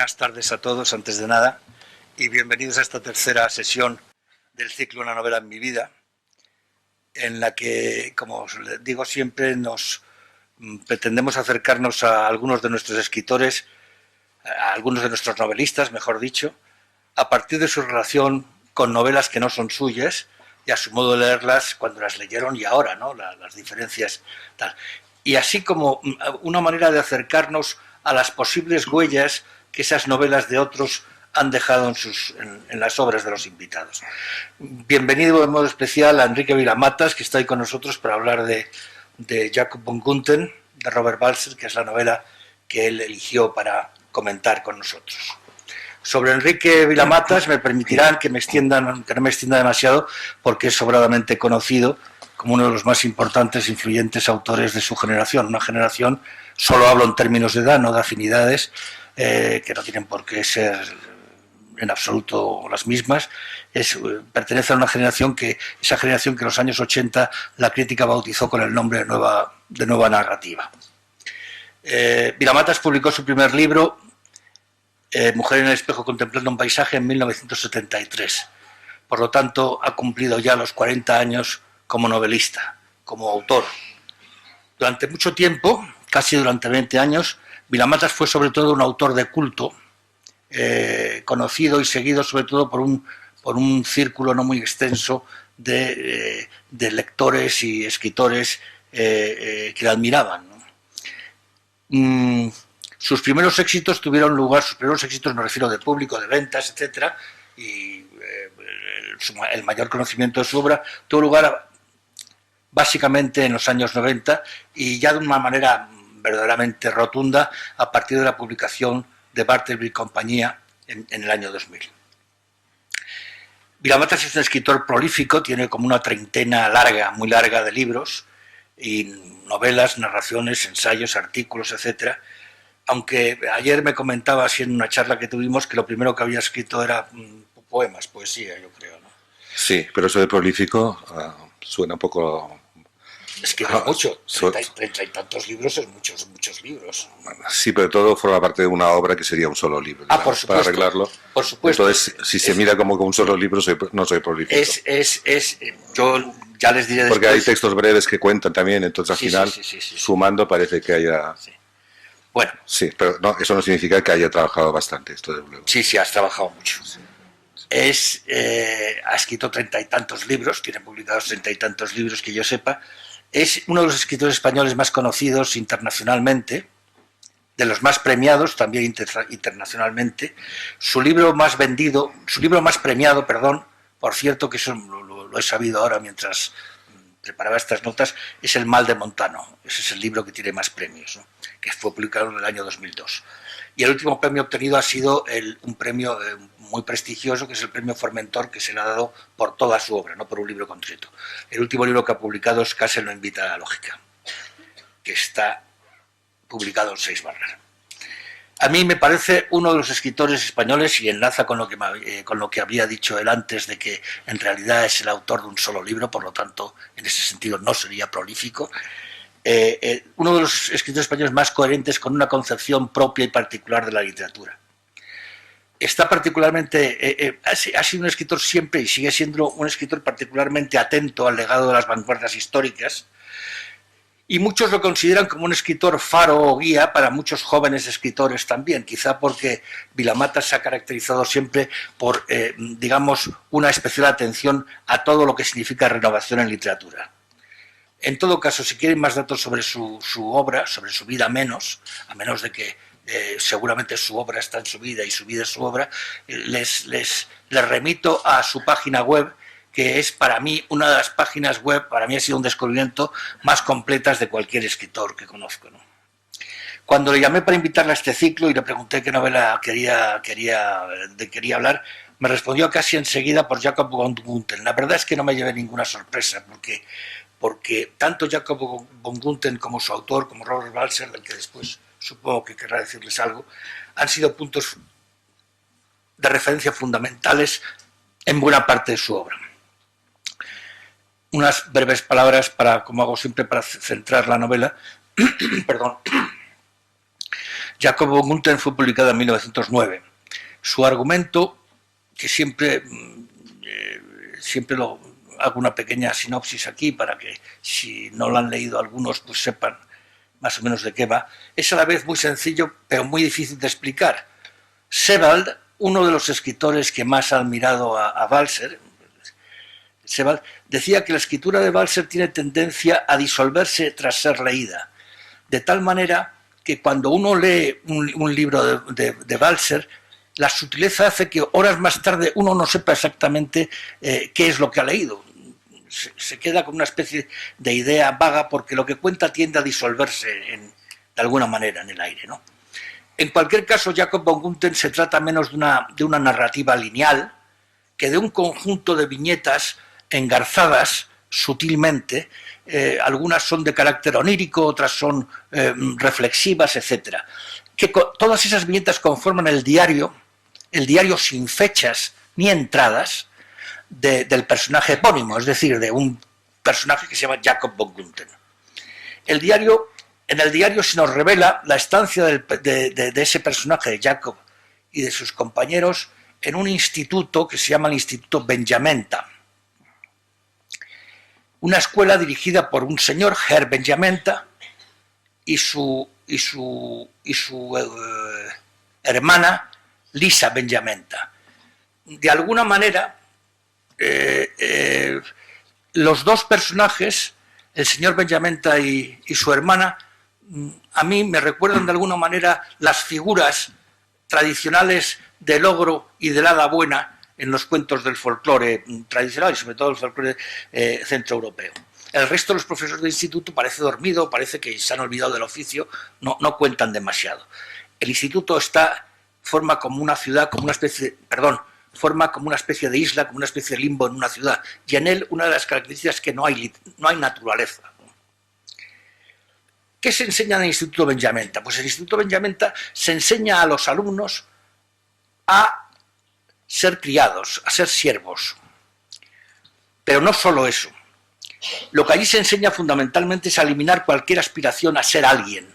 buenas tardes a todos, antes de nada, y bienvenidos a esta tercera sesión del ciclo Una novela en mi vida, en la que, como os digo siempre, nos pretendemos acercarnos a algunos de nuestros escritores, a algunos de nuestros novelistas, mejor dicho, a partir de su relación con novelas que no son suyas y a su modo de leerlas cuando las leyeron y ahora, ¿no? Las diferencias, tal. Y así como una manera de acercarnos a las posibles huellas que esas novelas de otros han dejado en las obras de los invitados. Bienvenido de modo especial a Enrique Vilamatas, que está ahí con nosotros para hablar de Jacob von Gunther, de Robert Walser, que es la novela que él eligió para comentar con nosotros. Sobre Enrique Vilamatas me permitirán que no me extienda demasiado, porque es sobradamente conocido como uno de los más importantes e influyentes autores de su generación. Una generación, solo hablo en términos de edad, no de afinidades, que no tienen por qué ser en absoluto las mismas. Pertenece a una generación esa generación que en los años 80 la crítica bautizó con el nombre de nueva narrativa. Vilamatas publicó su primer libro, Mujer en el espejo contemplando un paisaje, en 1973. Por lo tanto, ha cumplido ya los 40 años como novelista, como autor. Durante mucho tiempo, casi durante 20 años, Vilamatas fue sobre todo un autor de culto, conocido y seguido sobre todo por un círculo no muy extenso de lectores y escritores que le admiraban, ¿no? Sus primeros éxitos tuvieron lugar, me refiero de público, de ventas, etcétera, y el mayor conocimiento de su obra tuvo lugar básicamente en los años 90 y ya de una manera verdaderamente rotunda a partir de la publicación de Bartleby y compañía en el año 2000. Vilamatas es un escritor prolífico, tiene como una treintena muy larga de libros y novelas, narraciones, ensayos, artículos, etcétera. Aunque ayer me comentaba así en una charla que tuvimos que lo primero que había escrito era poemas, poesía, yo creo, ¿no? Sí, pero eso de prolífico suena un poco... Es que no es mucho, 30 y tantos libros es muchos libros. Sí, pero todo forma parte de una obra que sería un solo libro. Digamos, por supuesto. Para arreglarlo. Por supuesto. Entonces, si se mira como un solo libro, no soy prolífico. Yo ya les diré después. Porque hay textos breves que cuentan también, entonces al final, sumando, parece que haya... Sí. Bueno. Sí, pero no, eso no significa que haya trabajado bastante, esto de luego. Sí, has trabajado mucho. Sí. Ha escrito 30 y tantos libros, tiene publicados 30 y tantos libros que yo sepa. Es uno de los escritores españoles más conocidos internacionalmente, de los más premiados también internacionalmente. Su libro más premiado, por cierto, que eso lo he sabido ahora mientras preparaba estas notas, es El mal de Montano. Ese es el libro que tiene más premios, ¿no? Que fue publicado en el año 2002. Y el último premio obtenido ha sido un premio muy prestigioso, que es el premio Formentor, que se le ha dado por toda su obra, no por un libro concreto. El último libro que ha publicado es Castle no invita a la lógica, que está publicado en 6 barras. A mí me parece uno de los escritores españoles, y enlaza con lo que había dicho él antes, de que en realidad es el autor de un solo libro, por lo tanto, en ese sentido no sería prolífico. Uno de los escritores españoles más coherentes con una concepción propia y particular de la literatura. Está particularmente, ha sido un escritor siempre y sigue siendo un escritor particularmente atento al legado de las vanguardias históricas, y muchos lo consideran como un escritor faro o guía para muchos jóvenes escritores también, quizá porque Vilamatas se ha caracterizado siempre por, digamos, una especial atención a todo lo que significa renovación en literatura. En todo caso, si quieren más datos sobre su obra, sobre su vida a menos de que seguramente su obra está en su vida y su vida es su obra, les remito a su página web, que es para mí una de las páginas web, para mí ha sido un descubrimiento más completas de cualquier escritor que conozco, ¿no? Cuando le llamé para invitarle a este ciclo y le pregunté qué novela quería hablar, me respondió casi enseguida por Jacob von Gunther. La verdad es que no me llevé ninguna sorpresa, porque tanto Jacob von Gunther como su autor, como Robert Walser, del que después supongo que querrá decirles algo, han sido puntos de referencia fundamentales en buena parte de su obra. Unas breves palabras como hago siempre, para centrar la novela. Perdón. Jacob von Gunther fue publicada en 1909. Su argumento, que siempre lo hago una pequeña sinopsis aquí para que si no lo han leído algunos pues sepan más o menos de qué va, es a la vez muy sencillo pero muy difícil de explicar. Sebald, uno de los escritores que más ha admirado a Balzer, Sebald, decía que la escritura de Balzer tiene tendencia a disolverse tras ser leída, de tal manera que cuando uno lee un libro de Balzer, la sutileza hace que horas más tarde uno no sepa exactamente qué es lo que ha leído. Se queda con una especie de idea vaga porque lo que cuenta tiende a disolverse de alguna manera en el aire, ¿no? En cualquier caso, Jacob von Gunther se trata menos de una narrativa lineal que de un conjunto de viñetas engarzadas sutilmente. Algunas son de carácter onírico, otras son reflexivas, etc. Todas esas viñetas conforman el diario sin fechas ni entradas del personaje epónimo, es decir, de un personaje que se llama Jacob von Gunther. En el diario se nos revela la estancia de ese personaje, de Jacob, y de sus compañeros en un instituto que se llama el Instituto Benjamenta. Una escuela dirigida por un señor, Herr Benjamenta, y su hermana, Lisa Benjamenta. De alguna manera, los dos personajes, el señor Benjamenta y su hermana, a mí me recuerdan de alguna manera las figuras tradicionales del ogro y del hada buena en los cuentos del folclore tradicional y sobre todo el folclore centroeuropeo. El resto de los profesores del instituto parece dormido, parece que se han olvidado del oficio, no cuentan demasiado. El instituto forma como una ciudad, forma como una especie de isla, como una especie de limbo en una ciudad, y en él una de las características es que no hay naturaleza. ¿Qué se enseña en el Instituto Benjamenta? Pues el Instituto Benjamenta se enseña a los alumnos a ser criados, a ser siervos. Pero no solo eso. Lo que allí se enseña fundamentalmente es a eliminar cualquier aspiración a ser alguien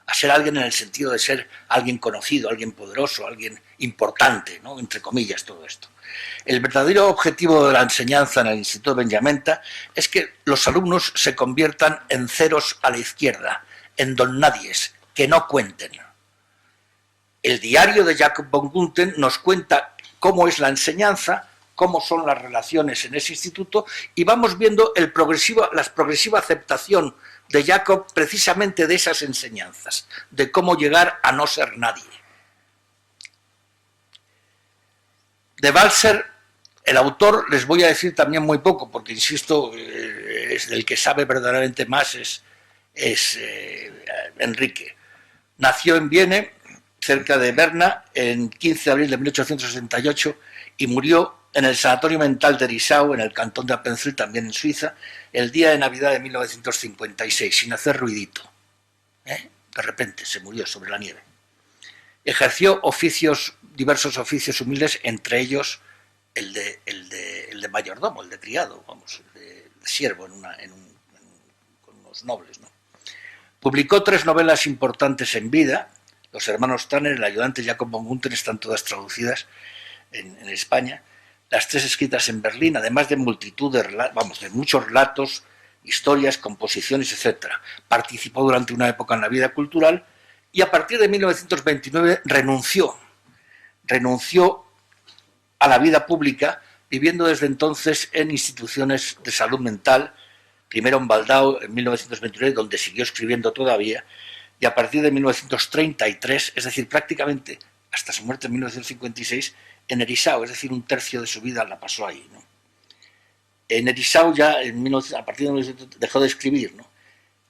en el sentido de ser alguien conocido, alguien poderoso, alguien importante, ¿no? Entre comillas, todo esto. El verdadero objetivo de la enseñanza en el Instituto Benjamenta es que los alumnos se conviertan en ceros a la izquierda, en donnadies, que no cuenten. El diario de Jacob von Gunther nos cuenta cómo es la enseñanza, cómo son las relaciones en ese instituto, y vamos viendo la progresiva aceptación de Jacob precisamente de esas enseñanzas, de cómo llegar a no ser nadie. De Balzer, el autor, les voy a decir también muy poco, porque insisto, es el que sabe verdaderamente más es Enrique. Nació en Vienne, cerca de Berna, en 15 de abril de 1868 y murió en el Sanatorio Mental de Herisau, en el cantón de Appenzell, también en Suiza, el día de Navidad de 1956, sin hacer ruidito. De repente se murió sobre la nieve. Ejerció diversos oficios humildes, entre ellos el de mayordomo, el de criado, el de siervo con unos nobles, ¿no? Publicó 3 novelas importantes en vida. Los hermanos Tanner, el ayudante Jacob von Gunther, están todas traducidas en España. Las 3 escritas en Berlín, además de multitud de muchos relatos, historias, composiciones, etc. Participó durante una época en la vida cultural y a partir de 1929 renunció a la vida pública, viviendo desde entonces en instituciones de salud mental, primero en Waldau en 1929, donde siguió escribiendo todavía, y a partir de 1933, es decir, prácticamente hasta su muerte en 1956, en Herisau, es decir, un tercio de su vida la pasó ahí, ¿no? En Herisau ya a partir de 1900 dejó de escribir, ¿no?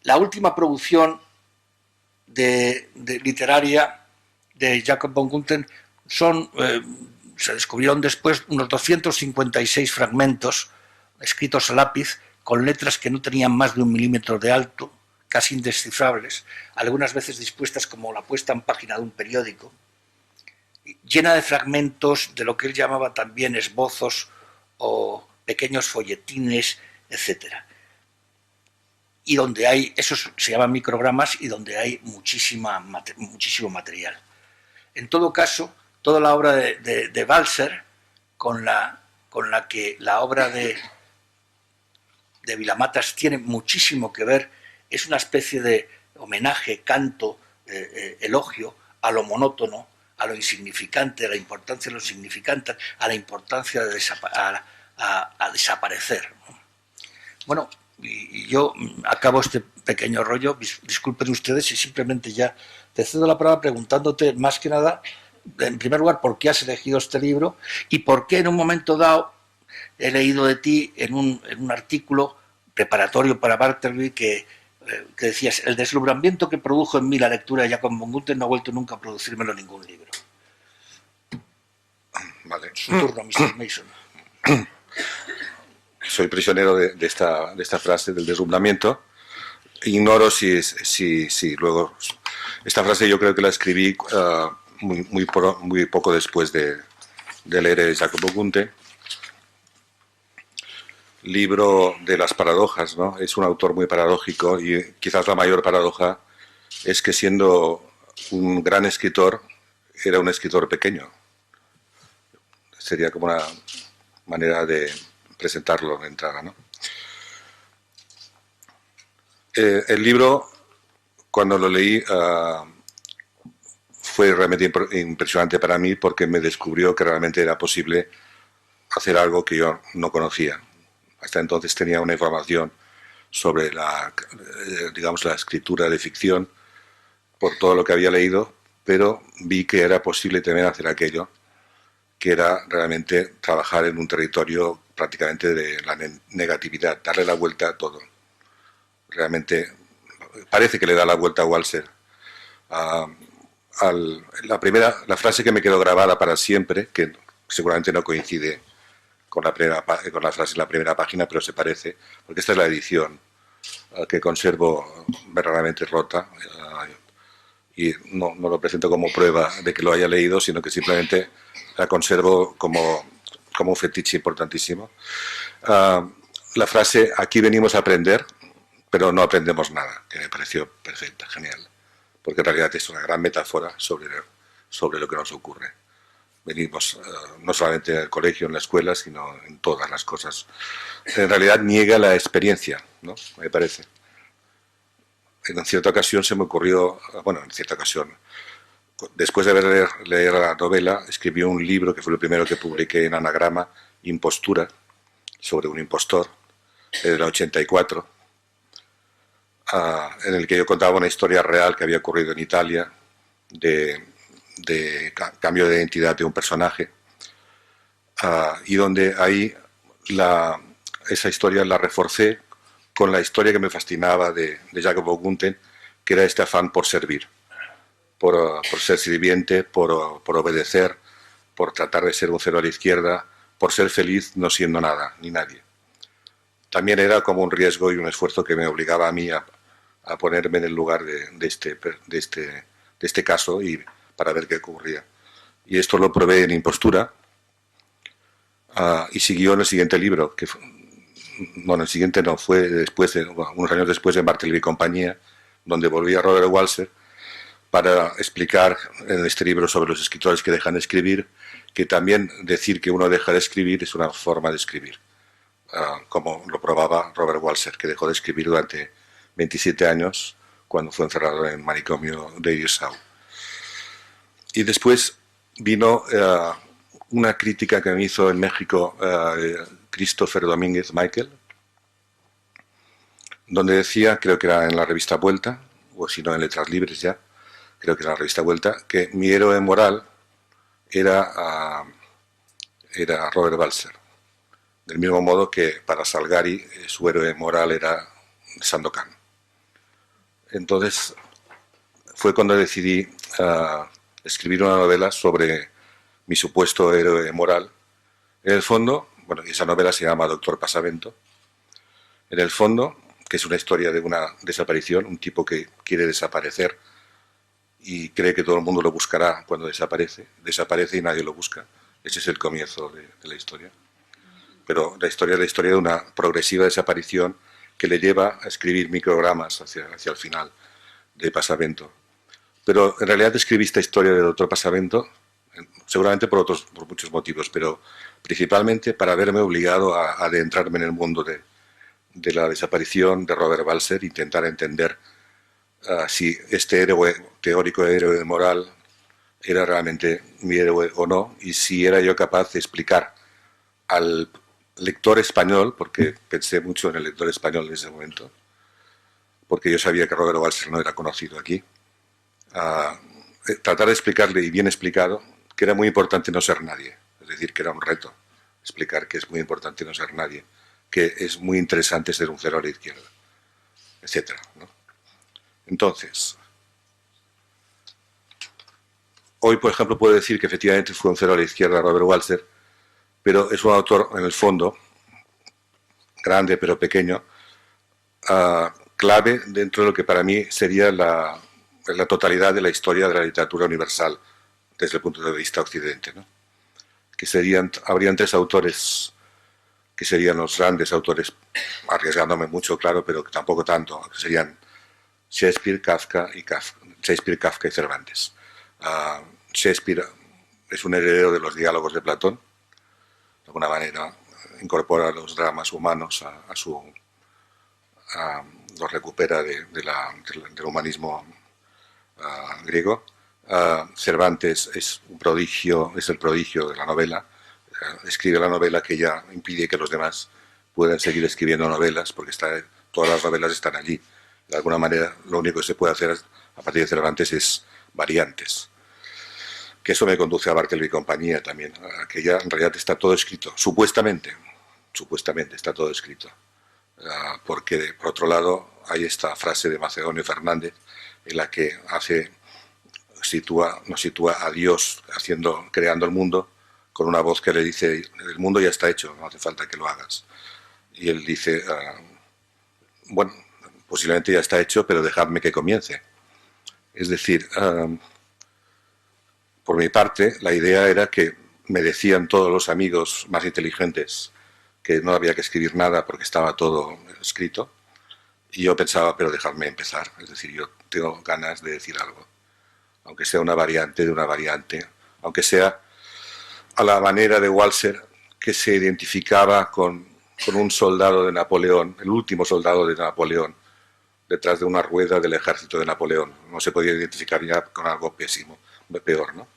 La última producción literaria de Jacob von Gunther se descubrieron después unos 256 fragmentos escritos a lápiz con letras que no tenían más de 1 milímetro de alto, casi indescifrables, algunas veces dispuestas como la puesta en página de un periódico, llena de fragmentos de lo que él llamaba también esbozos o pequeños folletines, etc. y donde hay, esos se llaman microgramas, y donde hay muchísimo material. En todo caso, toda la obra de Balser, con la que la obra de Vilamatas tiene muchísimo que ver, es una especie de homenaje, canto, elogio a lo monótono, a lo insignificante, a la importancia de lo insignificante, a la importancia de desaparecer. Bueno, y yo acabo este pequeño rollo, disculpen ustedes, y simplemente ya te cedo la palabra preguntándote más que nada, en primer lugar, por qué has elegido este libro y por qué en un momento dado he leído de ti en un artículo preparatorio para Bartleby que decías: el deslumbramiento que produjo en mí la lectura de Jacob von Gunther no ha vuelto nunca a producírmelo en ningún libro. Vale. Su turno, Mr. Mason. Soy prisionero de esta frase del deslumbramiento. Ignoro si luego... Esta frase yo creo que la escribí muy poco después de leer Jacob von Gunther. Libro de las paradojas, ¿no? Es un autor muy paradójico y quizás la mayor paradoja es que siendo un gran escritor, era un escritor pequeño. Sería como una manera de presentarlo de entrada, ¿no? El libro, cuando lo leí, fue realmente impresionante para mí porque me descubrió que realmente era posible hacer algo que yo no conocía. Hasta entonces tenía una información sobre la escritura de ficción por todo lo que había leído, pero vi que era posible también hacer aquello, que era realmente trabajar en un territorio prácticamente de la negatividad, darle la vuelta a todo. Realmente parece que le da la vuelta a Walser. La frase que me quedó grabada para siempre, que seguramente no coincide con la frase en la primera página, pero se parece, porque esta es la edición que conservo verdaderamente rota, y no lo presento como prueba de que lo haya leído, sino que simplemente la conservo como un fetiche importantísimo. La frase: aquí venimos a aprender, pero no aprendemos nada, que me pareció perfecta, genial, porque en realidad es una gran metáfora sobre lo que nos ocurre. Venimos no solamente en el colegio, en la escuela, sino en todas las cosas. En realidad niega la experiencia, ¿no? Me parece. En cierta ocasión se me ocurrió, después de leer la novela, escribí un libro que fue el primero que publiqué en Anagrama, Impostura, sobre un impostor, del 84, en el que yo contaba una historia real que había ocurrido en Italia, de cambio de identidad de un personaje, y donde ahí esa historia la reforcé con la historia que me fascinaba de Jacob von Gunther, que era este afán por servir, por ser sirviente, por obedecer, por tratar de ser un cero a la izquierda, por ser feliz no siendo nada, ni nadie. También era como un riesgo y un esfuerzo que me obligaba a mí a ponerme en el lugar de este caso y para ver qué ocurría. Y esto lo probé en Impostura, y siguió en el siguiente libro, el siguiente no, fue unos años después en Bartleby y compañía, donde volví a Robert Walser para explicar en este libro sobre los escritores que dejan de escribir, que también decir que uno deja de escribir es una forma de escribir, como lo probaba Robert Walser, que dejó de escribir durante 27 años cuando fue encerrado en el manicomio de Dessau. Y después vino una crítica que me hizo en México Christopher Domínguez Michael, donde decía, creo que era en la revista Vuelta, o si no en Letras Libres ya, creo que era la revista Vuelta, que mi héroe moral era Robert Walser. Del mismo modo que para Salgari su héroe moral era Sandokan. Entonces fue cuando decidí escribir una novela sobre mi supuesto héroe moral. En el fondo, esa novela se llama Doctor Pasavento. En el fondo, que es una historia de una desaparición, un tipo que quiere desaparecer y cree que todo el mundo lo buscará cuando desaparece y nadie lo busca. Ese es el comienzo de la historia. Pero la historia es la historia de una progresiva desaparición que le lleva a escribir microgramas hacia el final de Pasavento. Pero en realidad escribí esta historia del doctor Pasavento, seguramente por muchos motivos, pero principalmente para verme obligado a adentrarme en el mundo de la desaparición de Robert Walser, intentar entender si este teórico héroe moral era realmente mi héroe o no, y si era yo capaz de explicar al lector español, porque pensé mucho en el lector español en ese momento, porque yo sabía que Robert Walser no era conocido aquí, tratar de explicarle, y bien explicado, que era muy importante no ser nadie, es decir, que era un reto explicar que es muy importante no ser nadie, que es muy interesante ser un cero a la izquierda, etcétera, ¿no? Entonces, hoy, por ejemplo, puedo decir que efectivamente fue un cero a la izquierda Robert Walser, pero es un autor, en el fondo, grande pero pequeño, clave dentro de lo que para mí sería la totalidad de la historia de la literatura universal desde el punto de vista occidente, ¿no? Que habrían tres autores que serían los grandes autores, arriesgándome mucho, claro, pero que tampoco tanto, que serían Shakespeare, Kafka y Cervantes. Shakespeare es un heredero de los diálogos de Platón, de alguna manera incorpora los dramas humanos los recupera del humanismo griego. Cervantes es un prodigio, es el prodigio de la novela. Escribe la novela que ya impide que los demás puedan seguir escribiendo novelas, porque todas las novelas están allí. De alguna manera, lo único que se puede hacer a partir de Cervantes es variantes. Que eso me conduce a Bartleby y compañía también, que ya en realidad está todo escrito, supuestamente está todo escrito. Porque, por otro lado, hay esta frase de Macedonio Fernández en la que nos sitúa a Dios creando el mundo con una voz que le dice: el mundo ya está hecho, no hace falta que lo hagas. Y él dice: bueno, posiblemente ya está hecho, pero dejadme que comience. Es decir, por mi parte, la idea era que me decían todos los amigos más inteligentes que no había que escribir nada porque estaba todo escrito, y yo pensaba, pero dejadme empezar. Es decir, yo tengo ganas de decir algo, aunque sea una variante de una variante, aunque sea a la manera de Walser, que se identificaba con un soldado de Napoleón, el último soldado de Napoleón, detrás de una rueda del ejército de Napoleón. No se podía identificar ya con algo pésimo, peor, ¿no?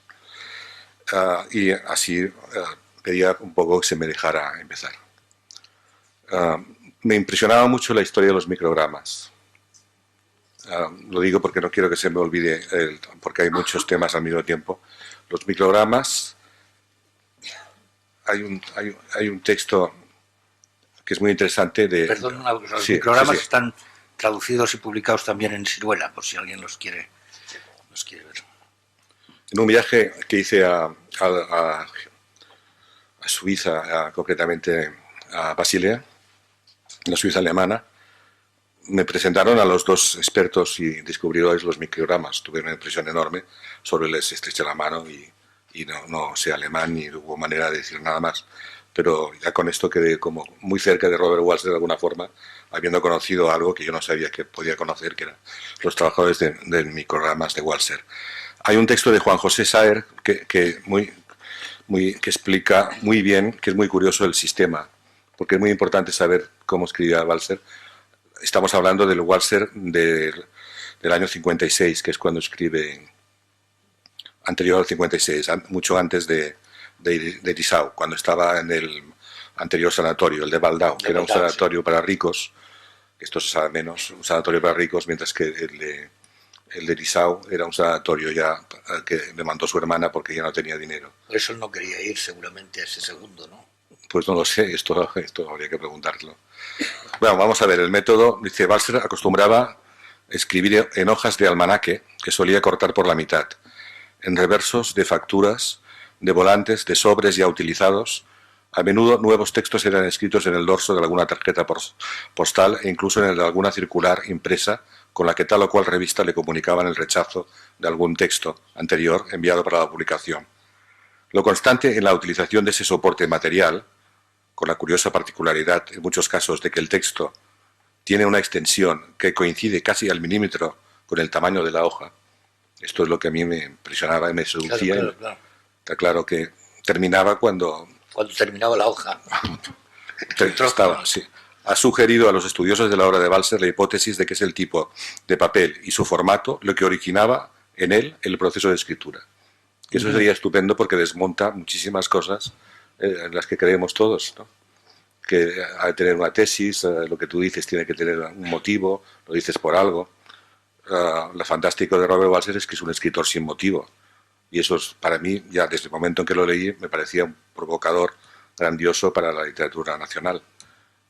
Y así pedía un poco que se me dejara empezar. Me impresionaba mucho la historia de los microgramas. Lo digo porque no quiero que se me olvide, porque hay muchos temas al mismo tiempo. Los microgramas, hay un texto que es muy interesante de... Perdón, los microgramas están traducidos y publicados también en Siruela, por si alguien los quiere ver. En un viaje que hice a Suiza, concretamente a Basilea, la Suiza alemana, me presentaron a los dos expertos y descubridores los microgramas. Tuve una impresión enorme, solo les estreché la mano y no sé alemán ni hubo manera de decir nada más. Pero ya con esto quedé como muy cerca de Robert Walser de alguna forma, habiendo conocido algo que yo no sabía que podía conocer, que eran los trabajadores de microgramas de Walser. Hay un texto de Juan José Saer que explica muy bien, que es muy curioso el sistema, porque es muy importante saber cómo escribía Walser. Estamos hablando del Walser del año 56, que es cuando escribe, anterior al 56, mucho antes de Dessau, cuando estaba en el anterior sanatorio, el de Waldau, que era un sanatorio para ricos, esto se sabe menos, un sanatorio para ricos, mientras que el de Dessau era un sanatorio ya que le mandó su hermana porque ya no tenía dinero. Por eso él no quería ir seguramente a ese segundo, ¿no? Pues no lo sé, esto habría que preguntarlo. Bueno, vamos a ver, el método, dice, Walser acostumbraba escribir en hojas de almanaque que solía cortar por la mitad, en reversos de facturas, de volantes, de sobres ya utilizados. A menudo nuevos textos eran escritos en el dorso de alguna tarjeta postal e incluso en el de alguna circular impresa con la que tal o cual revista le comunicaban el rechazo de algún texto anterior enviado para la publicación. Lo constante en la utilización de ese soporte material, con la curiosa particularidad en muchos casos de que el texto tiene una extensión que coincide casi al milímetro con el tamaño de la hoja. Esto es lo que a mí me impresionaba y me seducía. Claro. Está claro que terminaba cuando terminaba la hoja. Estaba, sí. Ha sugerido a los estudiosos de la obra de Balzer la hipótesis de que es el tipo de papel y su formato lo que originaba en él el proceso de escritura. Que eso sería estupendo porque desmonta muchísimas cosas en las que creemos todos, ¿no? Que ha de tener una tesis, lo que tú dices tiene que tener un motivo, lo dices por algo. Lo fantástico de Robert Balzer es que es un escritor sin motivo. Y eso es, para mí, ya desde el momento en que lo leí, me parecía un provocador grandioso para la literatura nacional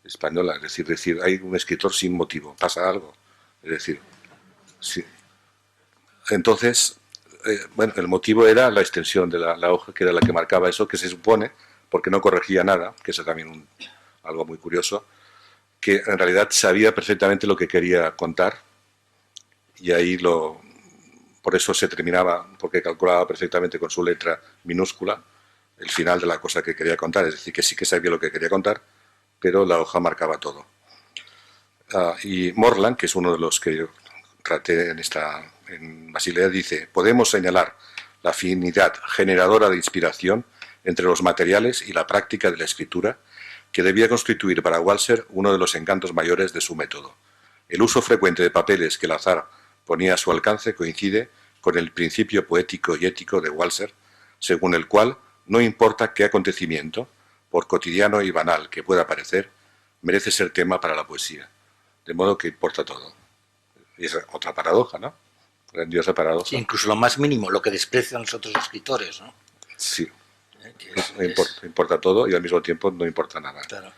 española. Es decir, hay un escritor sin motivo, pasa algo. Es decir, sí. Entonces, bueno, el motivo era la extensión de la hoja, que era la que marcaba eso, que se supone, porque no corregía nada, que eso también algo muy curioso, que en realidad sabía perfectamente lo que quería contar, y ahí por eso se terminaba, porque calculaba perfectamente con su letra minúscula el final de la cosa que quería contar, es decir, que sí que sabía lo que quería contar, pero la hoja marcaba todo. Y Morland, que es uno de los que yo traté en Basilea, dice: podemos señalar la afinidad generadora de inspiración entre los materiales y la práctica de la escritura, que debía constituir para Walser uno de los encantos mayores de su método. El uso frecuente de papeles que el azar ponía a su alcance coincide con el principio poético y ético de Walser, según el cual no importa qué acontecimiento, por cotidiano y banal que pueda parecer, merece ser tema para la poesía. De modo que importa todo. Y es otra paradoja, ¿no? Grandiosa paradoja. Sí, incluso lo más mínimo, lo que desprecian los otros escritores, ¿no? Sí. Importa todo y al mismo tiempo no importa nada. Claro.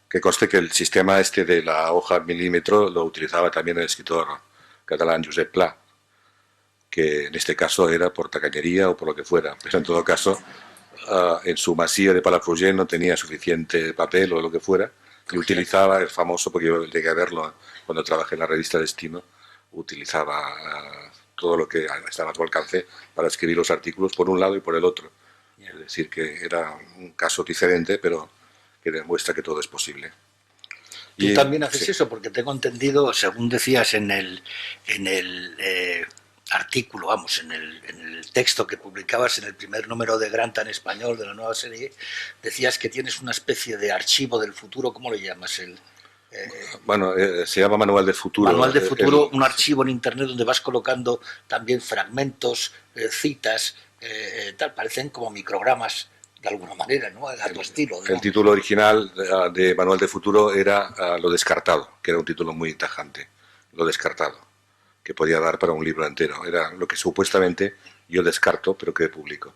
Que conste que el sistema este de la hoja al milímetro lo utilizaba también el escritor catalán Josep Pla, que en este caso era por tacañería o por lo que fuera, pero en todo caso en su masía de Palafrugell no tenía suficiente papel o lo que fuera, y utilizaba el famoso, porque yo llegué a verlo cuando trabajé en la revista Destino, utilizaba todo lo que estaba a su alcance para escribir los artículos por un lado y por el otro. Es decir, que era un caso diferente, pero que demuestra que todo es posible. Tú también haces eso, porque tengo entendido, según decías en el artículo, vamos, en el texto que publicabas en el primer número de Granta en español de la nueva serie, decías que tienes una especie de archivo del futuro. ¿Cómo lo llamas? Bueno, se llama Manual de Futuro. Manual de Futuro, un archivo en internet donde vas colocando también fragmentos, citas, tal, parecen como microgramas de alguna manera, ¿no? A tu estilo, ¿no? El título original de Manual de Futuro era Lo descartado, que era un título muy tajante. Lo descartado, que podía dar para un libro entero. Era lo que supuestamente yo descarto, pero que publico.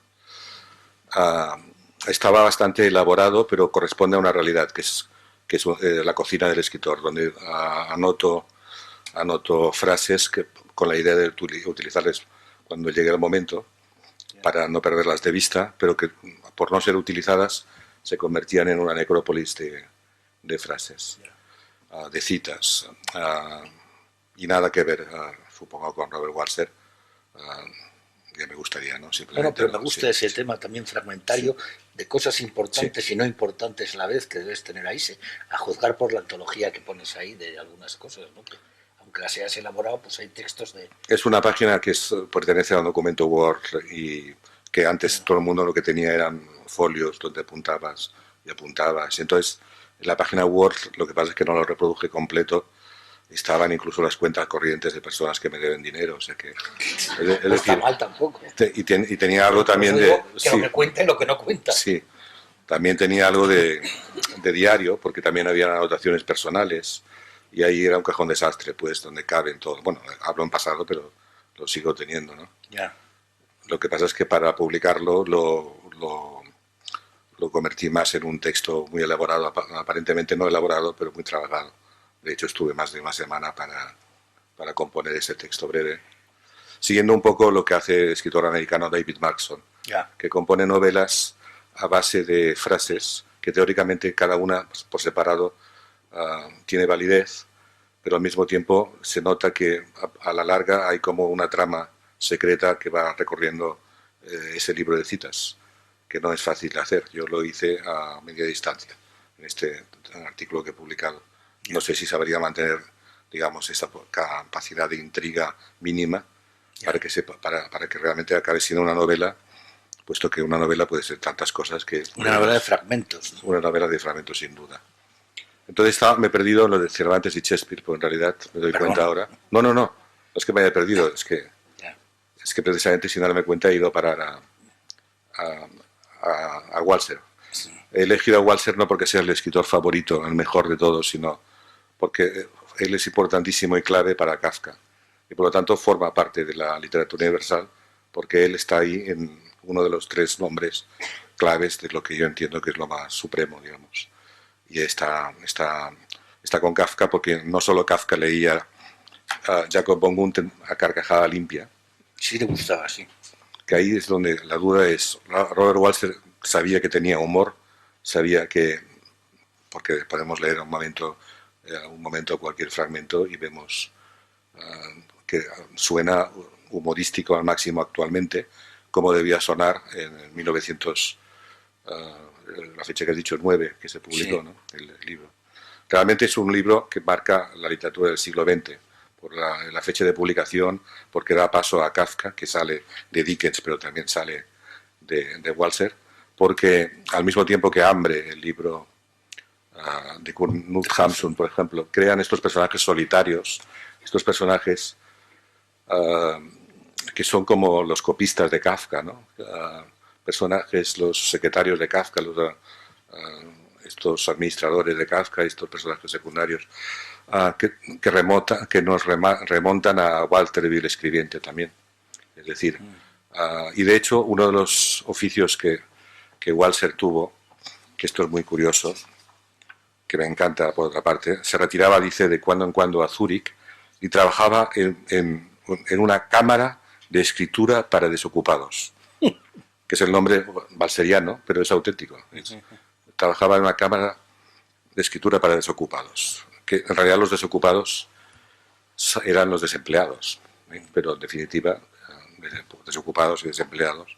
Estaba bastante elaborado, pero corresponde a una realidad, que es la cocina del escritor, donde anoto frases con la idea de utilizarles cuando llegue el momento, para no perderlas de vista, pero que por no ser utilizadas se convertían en una necrópolis de frases, de citas, y nada que ver, supongo, con Robert Walser. Ya me gustaría, ¿no? Bueno, pero me gusta ese tema también fragmentario, de cosas importantes y no importantes a la vez que debes tener ahí, a juzgar por la antología que pones ahí de algunas cosas, ¿no? Que, aunque las hayas elaborado, pues hay textos de... Es una página que pertenece a un documento Word, y que antes todo el mundo lo que tenía eran folios donde apuntabas y apuntabas. Entonces, en la página Word lo que pasa es que no lo reproduje completo. Estaban incluso las cuentas corrientes de personas que me deben dinero, o sea que... no está mal tampoco. Y tenía algo también de... Que sí, lo que cuenta y lo que no cuenta. Sí, también tenía algo de diario, porque también había anotaciones personales, y ahí era un cajón desastre, pues, donde caben todo. Bueno, hablo en pasado, pero lo sigo teniendo, ¿no? Ya. Lo que pasa es que para publicarlo lo convertí más en un texto muy elaborado, aparentemente no elaborado, pero muy trabajado. De hecho, estuve más de una semana para componer ese texto breve, siguiendo un poco lo que hace el escritor americano David Markson, que compone novelas a base de frases que teóricamente cada una por separado tiene validez, pero al mismo tiempo se nota que a la larga hay como una trama secreta que va recorriendo ese libro de citas, que no es fácil de hacer. Yo lo hice a media distancia en este artículo que he publicado. No sé si sabría mantener, digamos, esa capacidad de intriga mínima para que realmente acabe siendo una novela, puesto que una novela puede ser tantas cosas que... Una novela de fragmentos, ¿no? Una novela de fragmentos, sin duda. Entonces me he perdido en lo de Cervantes y Shakespeare, porque en realidad me doy cuenta ahora. No es que me haya perdido, es que precisamente sin darme cuenta he ido a parar a Walser. Sí. He elegido a Walser no porque sea el escritor favorito, el mejor de todos, sino porque él es importantísimo y clave para Kafka. Y por lo tanto forma parte de la literatura universal, porque él está ahí en uno de los 3 nombres claves de lo que yo entiendo que es lo más supremo, digamos. Y está con Kafka porque no solo Kafka leía a Jacob von Gunther a carcajada limpia. Sí te gustaba, sí. Que ahí es donde la duda es, Robert Walser sabía que tenía humor, sabía que, porque podemos leer un momento cualquier fragmento y vemos que suena humorístico al máximo actualmente, como debía sonar en 1900, la fecha que has dicho, 9, que se publicó, Sí. ¿no? El libro. Realmente es un libro que marca la literatura del siglo XX, por la fecha de publicación, porque da paso a Kafka, que sale de Dickens, pero también sale de Walser, porque al mismo tiempo que Hambre, el libro de Knut Hamsun, por ejemplo, crean estos personajes solitarios, estos personajes que son como los copistas de Kafka, ¿no? Personajes, los secretarios de Kafka, estos administradores de Kafka, estos personajes secundarios, que nos remontan a Walter el escribiente también. Es decir, y de hecho uno de los oficios que Walser tuvo, que esto es muy curioso, que me encanta por otra parte, se retiraba, dice, de cuando en cuando a Zúrich y trabajaba en una cámara de escritura para desocupados, que es el nombre walseriano, pero es auténtico. Trabajaba en una cámara de escritura para desocupados, que en realidad los desocupados eran los desempleados, pero en definitiva desocupados y desempleados.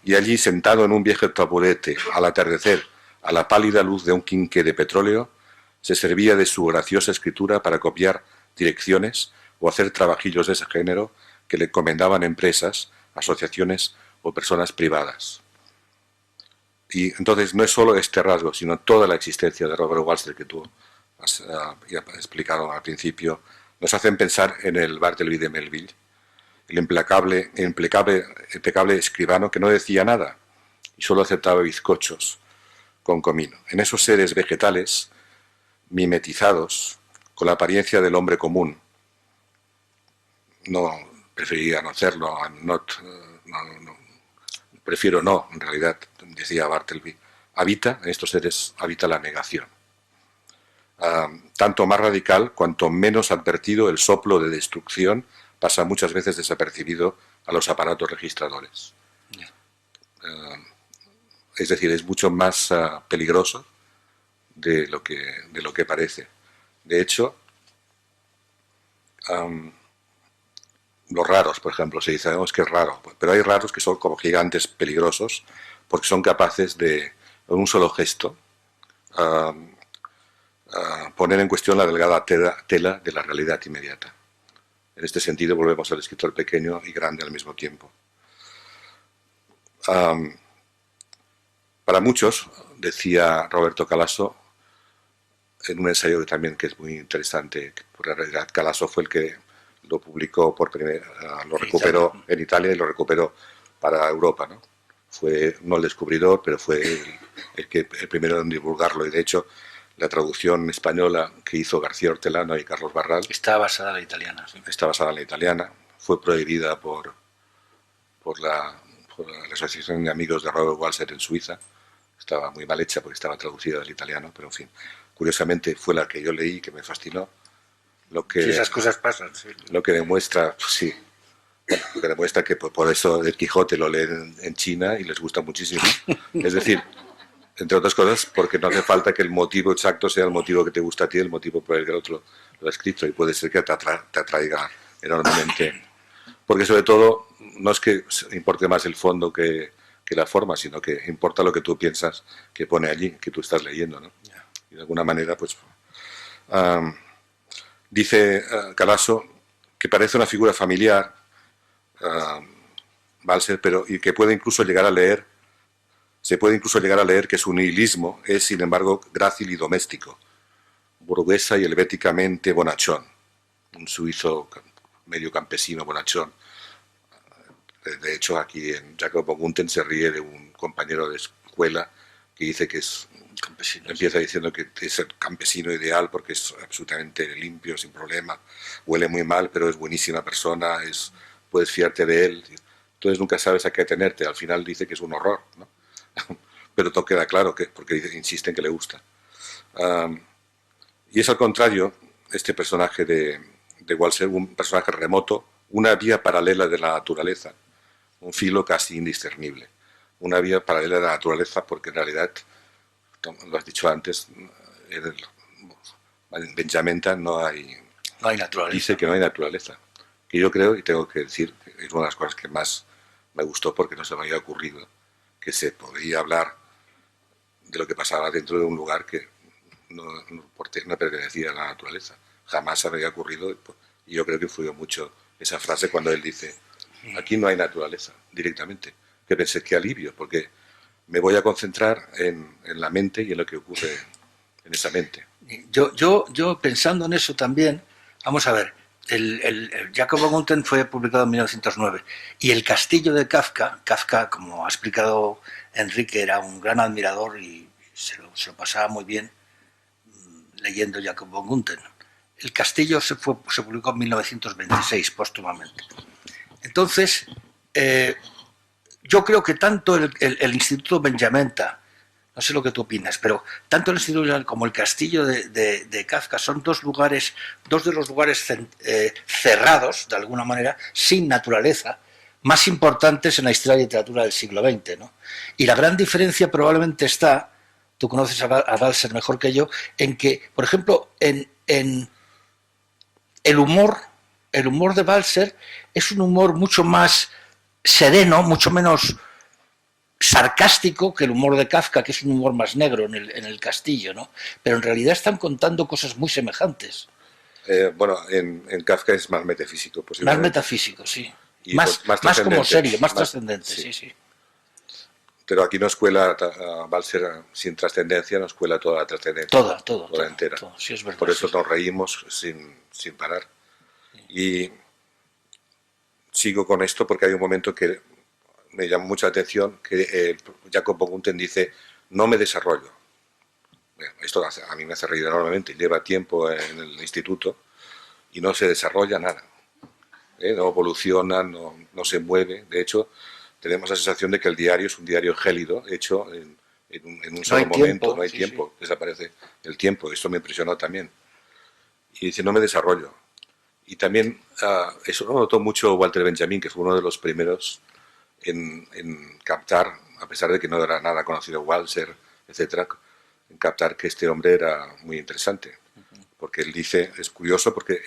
Y allí, sentado en un viejo taburete, al atardecer, a la pálida luz de un quinqué de petróleo, se servía de su graciosa escritura para copiar direcciones o hacer trabajillos de ese género que le encomendaban empresas, asociaciones o personas privadas. Y entonces no es solo este rasgo, sino toda la existencia de Robert Walser que tú has explicado al principio, nos hacen pensar en el Bartleby de Melville, el impecable escribano que no decía nada y solo aceptaba bizcochos con comino. En esos seres vegetales, mimetizados, con la apariencia del hombre común, preferiría no hacerlo, prefiero no, en realidad, decía Bartleby, en estos seres habita la negación. Tanto más radical cuanto menos advertido el soplo de destrucción pasa muchas veces desapercibido a los aparatos registradores. Es decir, es mucho más peligroso de lo que parece. De hecho, los raros, por ejemplo, se dice, no, es que es raro, pero hay raros que son como gigantes peligrosos porque son capaces de, en un solo gesto, poner en cuestión la delgada tela de la realidad inmediata. En este sentido volvemos al escritor pequeño y grande al mismo tiempo. Para muchos, decía Roberto Calasso, en un ensayo que es muy interesante, porque en realidad Calasso fue el que lo publicó por lo recuperó en Italia y lo recuperó para Europa, ¿no? Fue no el descubridor, pero fue el primero en divulgarlo, y de hecho la traducción española que hizo García Hortelano y Carlos Barral está basada en la italiana. Sí. Está basada en la italiana, fue prohibida por la Asociación de Amigos de Robert Walser en Suiza. Estaba muy mal hecha porque estaba traducida del italiano, pero en fin, curiosamente fue la que yo leí, que me fascinó. Sí, esas cosas pasan, sí. Lo que demuestra, pues sí, lo que demuestra que por eso el Quijote lo leen en China y les gusta muchísimo. Es decir, entre otras cosas, porque no hace falta que el motivo exacto sea el motivo que te gusta a ti, el motivo por el que el otro lo ha escrito, y puede ser que te atraiga enormemente. Porque sobre todo, no es que importe más el fondo que la forma, sino que importa lo que tú piensas que pone allí, que tú estás leyendo, ¿no? Y de alguna manera, pues, Dice Calasso que parece una figura familiar, Balser, pero y que puede incluso llegar a leer, se puede incluso llegar a leer que su nihilismo es, sin embargo, grácil y doméstico, burguesa y helvéticamente bonachón, un suizo medio campesino bonachón. De hecho, aquí en Jacob von Gunther se ríe de un compañero de escuela que dice que es campesino. Empieza diciendo que es el campesino ideal porque es absolutamente limpio, sin problema, huele muy mal, pero es buenísima persona, puedes fiarte de él. Entonces nunca sabes a qué atenerte. Al final dice que es un horror, ¿no? Pero todo queda claro, porque insiste en que le gusta. Y es al contrario, este personaje de Walser, un personaje remoto, una vía paralela de la naturaleza, un filo casi indiscernible. Una vía paralela de la naturaleza porque en realidad, lo has dicho antes, en Benjamenta no hay naturaleza. Dice que no hay naturaleza. Que yo creo, y tengo que decir, es una de las cosas que más me gustó porque no se me había ocurrido, que se podía hablar de lo que pasaba dentro de un lugar que no pertenecía a la naturaleza. Jamás se me había ocurrido, y yo creo que influyó mucho esa frase cuando él dice, aquí no hay naturaleza, directamente. Que pensé, qué alivio, porque me voy a concentrar en la mente y en lo que ocurre en esa mente. Yo pensando en eso también, vamos a ver, el Jacob von Gunther fue publicado en 1909 y El castillo de Kafka, como ha explicado Enrique, era un gran admirador y se lo pasaba muy bien leyendo Jacob von Gunther. El castillo se publicó en 1926, póstumamente. Entonces, yo creo que tanto el Instituto Benjamenta, no sé lo que tú opinas, pero tanto el Instituto como el castillo de Kafka son dos de los lugares cerrados, de alguna manera, sin naturaleza, más importantes en la historia de la literatura del siglo XX, ¿no? Y la gran diferencia probablemente está, tú conoces a Balser mejor que yo, en que, por ejemplo, en el humor de Balser es un humor mucho más sereno, mucho menos sarcástico que el humor de Kafka, que es un humor más negro en el castillo, ¿no? Pero en realidad están contando cosas muy semejantes. Bueno, en Kafka es más metafísico, Más metafísico, sí. Y más como serio, más trascendente, sí. Pero aquí nos cuela a Balser sin trascendencia, nos cuela toda la trascendencia. Toda entera. Todo, sí, es verdad, por eso nos reímos sin parar. Sí. Y sigo con esto porque hay un momento que me llama mucha atención, que Jacob von Gunther dice, no me desarrollo. Bueno, esto a mí me hace reír enormemente, lleva tiempo en el instituto y no se desarrolla nada. No evoluciona, no se mueve. De hecho, tenemos la sensación de que el diario es un diario gélido, hecho en un solo momento, no hay tiempo, desaparece el tiempo. Esto me impresionó también. Y dice, no me desarrollo. Y también, eso lo notó mucho Walter Benjamin, que fue uno de los primeros en captar, a pesar de que no era nada conocido Walser, etcétera, en captar que este hombre era muy interesante. Porque él dice, es curioso porque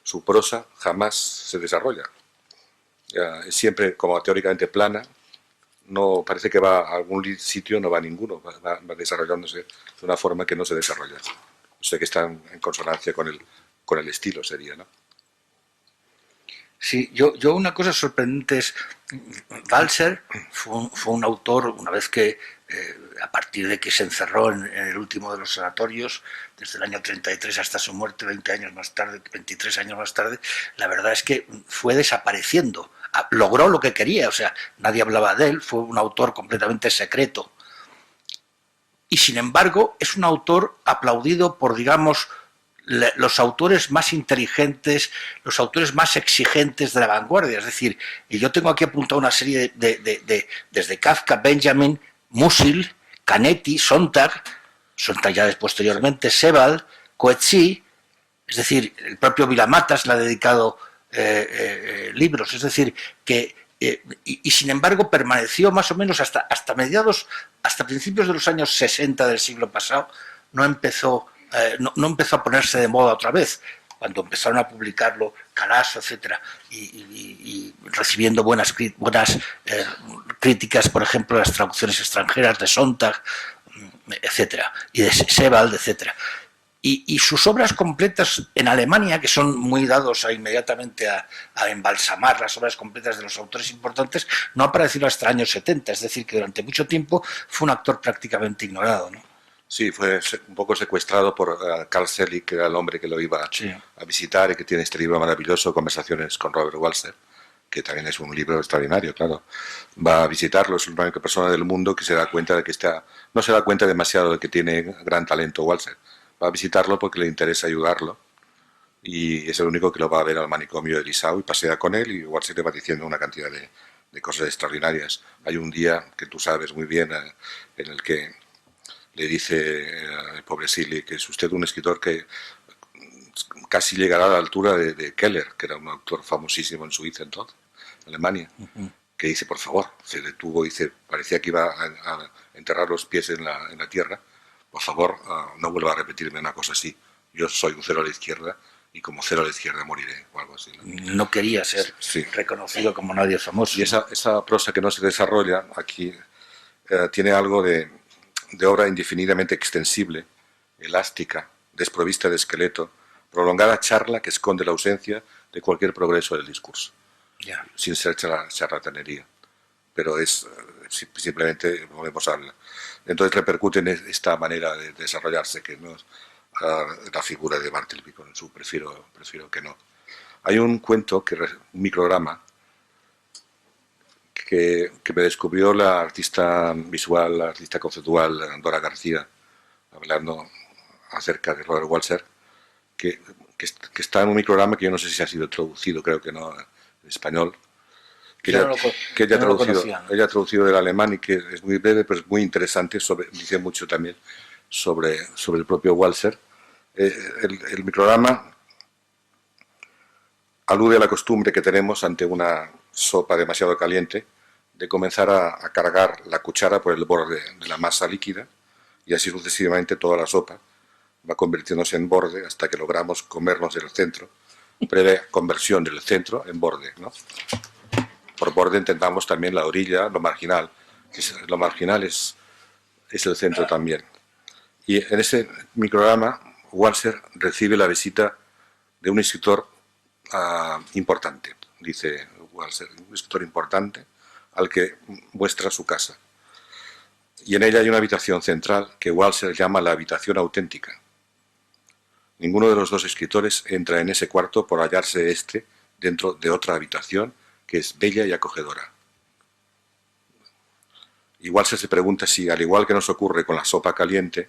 su prosa jamás se desarrolla. Es siempre como teóricamente plana, no parece que va a algún sitio, no va a ninguno, va desarrollándose de una forma que no se desarrolla. O sea que está en consonancia con el estilo, sería, ¿no? Sí, yo una cosa sorprendente es, Balser fue un autor, una vez que, a partir de que se encerró en el último de los sanatorios, desde el año 33 hasta su muerte, 23 años más tarde, la verdad es que fue desapareciendo. Logró lo que quería, o sea, nadie hablaba de él, fue un autor completamente secreto. Y sin embargo, es un autor aplaudido por, digamos, los autores más inteligentes, los autores más exigentes de la vanguardia. Es decir, y yo tengo aquí apuntado una serie desde Kafka, Benjamin, Musil, Canetti, Sontag ya posteriormente, Sebald, Coetzee, es decir, el propio Vilamatas le ha dedicado libros. Es decir, que y sin embargo permaneció más o menos hasta mediados, hasta principios de los años 60 del siglo pasado, no empezó a ponerse de moda otra vez, cuando empezaron a publicarlo Calasso, etcétera, y recibiendo buenas críticas, por ejemplo, de las traducciones extranjeras de Sontag, etcétera, y de Sebald, etcétera. Y sus obras completas en Alemania, que son muy dados inmediatamente a embalsamar las obras completas de los autores importantes, no apareció hasta el año 70, es decir, que durante mucho tiempo fue un actor prácticamente ignorado, ¿no? Sí, fue un poco secuestrado por Carl Selig, que era el hombre que lo iba a visitar y que tiene este libro maravilloso, Conversaciones con Robert Walser, que también es un libro extraordinario, claro. Va a visitarlo, es la única persona del mundo que se da cuenta de que no se da cuenta demasiado de que tiene gran talento Walser. Va a visitarlo porque le interesa ayudarlo y es el único que lo va a ver al manicomio de Dessau y pasea con él y Walser le va diciendo una cantidad de cosas extraordinarias. Hay un día que tú sabes muy bien en el que le dice el pobre Silly que es usted un escritor que casi llegará a la altura de Keller, que era un autor famosísimo en Suiza entonces, en Alemania, que dice, por favor, se detuvo y dice, parecía que iba a enterrar los pies en la tierra, por favor, no vuelva a repetirme una cosa así, yo soy un cero a la izquierda y como cero a la izquierda moriré, o algo así. No quería ser reconocido como nadie famoso. Y esa prosa que no se desarrolla aquí tiene algo de obra indefinidamente extensible, elástica, desprovista de esqueleto, prolongada charla que esconde la ausencia de cualquier progreso del discurso, sin ser charlatanería. Pero es simplemente, volvemos al... Entonces repercute en esta manera de desarrollarse, que no es la figura de Bartleby, con su prefiero que no. Hay un cuento, un micrograma, que me descubrió la artista visual, la artista conceptual Dora García, hablando acerca de Robert Walser, que está en un micrograma que yo no sé si ha sido traducido, creo que no, en español, que ella ha traducido del alemán y que es muy breve, pero es muy interesante, dice mucho también sobre el propio Walser. El micrograma alude a la costumbre que tenemos ante una sopa demasiado caliente de comenzar a cargar la cuchara por el borde de la masa líquida y así sucesivamente toda la sopa va convirtiéndose en borde hasta que logramos comernos el centro, breve conversión del centro en borde, ¿no? Por borde entendamos también la orilla, lo marginal. Lo marginal es el centro también. Y en ese micrograma, Walser recibe la visita de un escritor importante, dice Walser, un escritor importante al que muestra su casa. Y en ella hay una habitación central que Walser llama la habitación auténtica. Ninguno de los dos escritores entra en ese cuarto por hallarse dentro de otra habitación que es bella y acogedora. Y Walser se pregunta si, al igual que nos ocurre con la sopa caliente,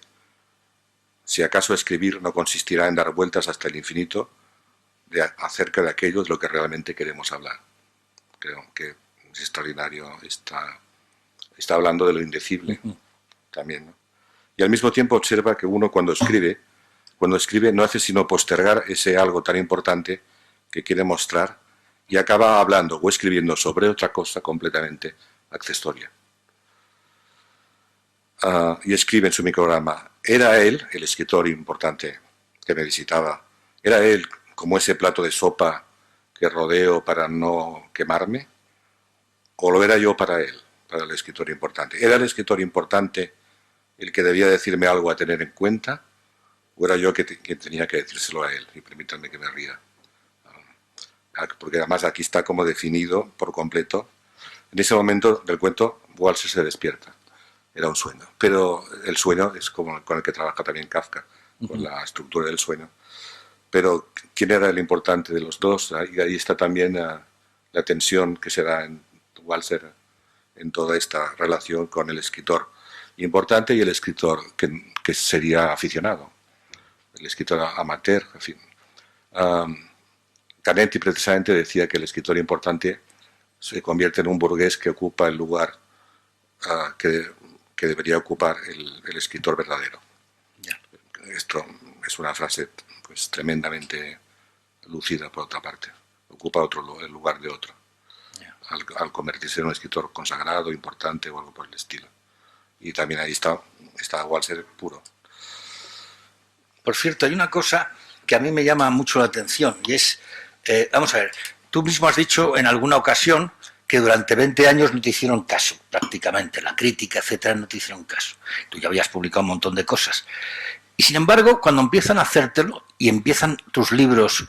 si acaso escribir no consistirá en dar vueltas hasta el infinito acerca de aquello de lo que realmente queremos hablar. Creo que es extraordinario, está hablando de lo indecible también, ¿no? Y al mismo tiempo observa que uno cuando escribe no hace sino postergar ese algo tan importante que quiere mostrar y acaba hablando o escribiendo sobre otra cosa completamente accesoria. Y escribe en su micrograma, ¿era él, el escritor importante que me visitaba, era él como ese plato de sopa que rodeo para no quemarme? ¿O lo era yo para él, para el escritor importante? ¿Era el escritor importante el que debía decirme algo a tener en cuenta? ¿O era yo que tenía que decírselo a él? Y permítanme que me ría. Porque además aquí está como definido por completo. En ese momento del cuento, Walser se despierta. Era un sueño. Pero el sueño es como con el que trabaja también Kafka, con la estructura del sueño. Pero ¿quién era el importante de los dos? Y ahí está también la tensión que se da en Walser en toda esta relación con el escritor importante y el escritor que sería aficionado, el escritor amateur, en fin. Canetti precisamente decía que el escritor importante se convierte en un burgués que ocupa el lugar que debería ocupar el escritor verdadero. Esto es una frase pues tremendamente lúcida por otra parte. Ocupa el lugar de otro. Al convertirse en un escritor consagrado, importante o algo por el estilo. Y también ahí está Walser puro. Por cierto, hay una cosa que a mí me llama mucho la atención y es, vamos a ver, tú mismo has dicho en alguna ocasión que durante 20 años no te hicieron caso, prácticamente, la crítica, etcétera, no te hicieron caso. Tú ya habías publicado un montón de cosas. Y sin embargo, cuando empiezan a hacértelo y empiezan tus libros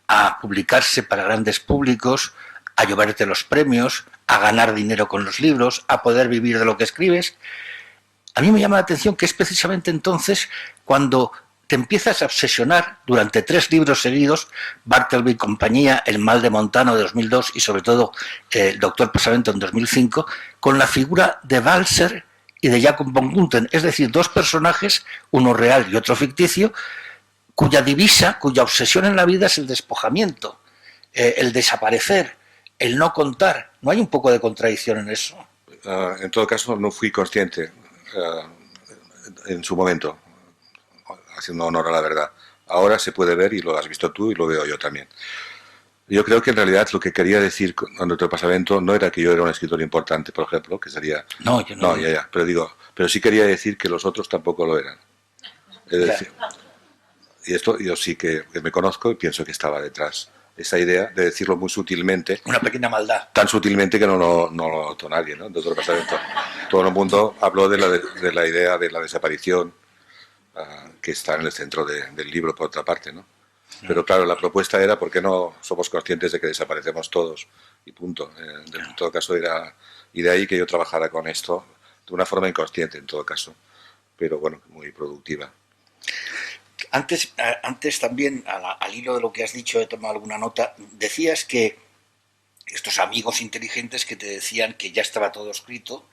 a publicarse para grandes públicos, a llevarte los premios, a ganar dinero con los libros, a poder vivir de lo que escribes, a mí me llama la atención que es precisamente entonces cuando te empiezas a obsesionar durante 3 libros seguidos, Bartleby y compañía, El mal de Montano de 2002 y sobre todo El doctor Pasavento en 2005, con la figura de Walser y de Jacob von Gunther, es decir, 2 personajes, uno real y otro ficticio, cuya divisa, cuya obsesión en la vida es el despojamiento, el desaparecer, el no contar. ¿No hay un poco de contradicción en eso? En todo caso, no fui consciente en su momento, haciendo honor a la verdad. Ahora se puede ver y lo has visto tú y lo veo yo también. Yo creo que en realidad lo que quería decir con el doctor Pasavento no era que yo era un escritor importante, por ejemplo, que sería... No, yo no. No, ya. Pero sí quería decir que los otros tampoco lo eran. Es decir, y esto yo sí que me conozco y pienso que estaba detrás. Esa idea de decirlo muy sutilmente. Una pequeña maldad. Tan sutilmente que no lo notó nadie, ¿no? Doctor Pasavento. Todo el mundo habló de la idea de la desaparición, que está en el centro del libro, por otra parte, ¿no? Pero claro, la propuesta era ¿por qué no somos conscientes de que desaparecemos todos? Y punto. En todo caso era... Y de ahí que yo trabajara con esto de una forma inconsciente, en todo caso. Pero bueno, muy productiva. Antes también, al hilo de lo que has dicho, he tomado alguna nota, decías que estos amigos inteligentes que te decían que ya estaba todo escrito,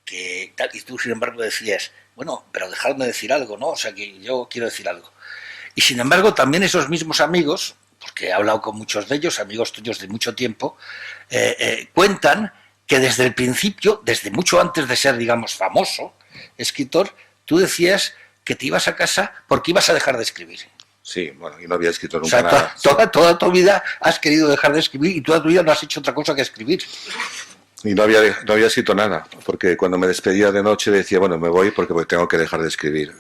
que tal, y tú sin embargo decías, bueno, pero dejadme decir algo, ¿no? O sea, que yo quiero decir algo. Y sin embargo también esos mismos amigos, porque he hablado con muchos de ellos, amigos tuyos de mucho tiempo, cuentan que desde el principio, desde mucho antes de ser, digamos, famoso escritor, tú decías que te ibas a casa porque ibas a dejar de escribir. Sí, bueno, y no había escrito nunca, o sea, nada. Toda tu vida has querido dejar de escribir y toda tu vida no has hecho otra cosa que escribir. Y no había escrito nada, porque cuando me despedía de noche decía, bueno, me voy porque tengo que dejar de escribir.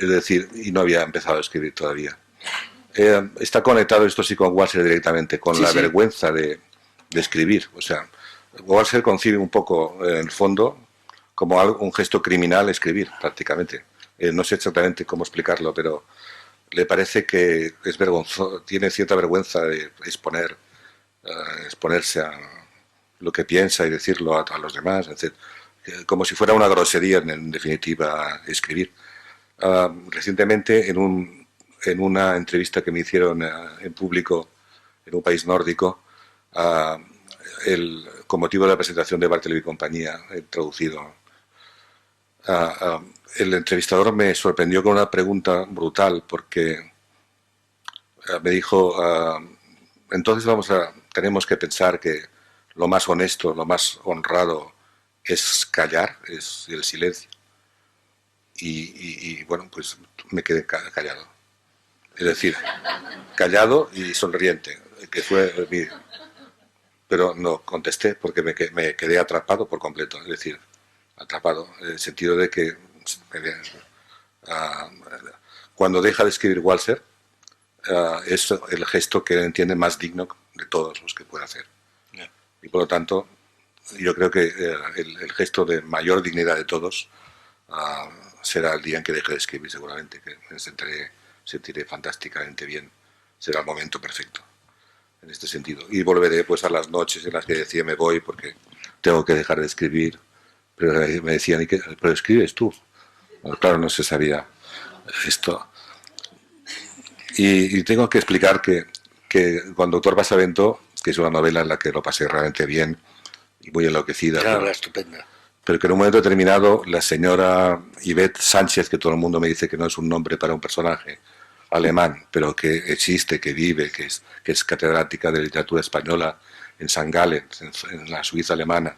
Es decir, y no había empezado a escribir todavía. Está conectado esto sí con Walser directamente, con la vergüenza de escribir. O sea, Walser concibe un poco, en el fondo, como un gesto criminal escribir, prácticamente. No sé exactamente cómo explicarlo, pero le parece que es vergonzoso, tiene cierta vergüenza de exponerse a lo que piensa y decirlo a los demás, etc. Como si fuera una grosería, en definitiva, escribir. Recientemente, en una entrevista que me hicieron en público en un país nórdico, con motivo de la presentación de Bartleby y compañía, traducido, el entrevistador me sorprendió con una pregunta brutal, porque me dijo, entonces tenemos que pensar que lo más honesto, lo más honrado es callar, es el silencio. Y bueno, pues me quedé callado. Es decir, callado y sonriente, que fue pero no contesté porque me quedé atrapado por completo. Es decir, atrapado, en el sentido de que cuando deja de escribir Walser, es el gesto que él entiende más digno de todos los que puede hacer. Y por lo tanto, yo creo que el gesto de mayor dignidad de todos será el día en que deje de escribir, seguramente, que me sentiré fantásticamente bien. Será el momento perfecto, en este sentido. Y volveré pues a las noches en las que decía me voy porque tengo que dejar de escribir. Pero me decían, ¿pero escribes tú? Bueno, claro, no se sabía esto. Y tengo que explicar que con Doctor Pasavento, que es una novela en la que lo pasé realmente bien y muy enloquecida. Claro, estupenda. Pero que en un momento determinado la señora Yvette Sánchez, que todo el mundo me dice que no es un nombre para un personaje alemán, pero que existe, que vive, que es catedrática de literatura española en St. Gallen, en la Suiza alemana,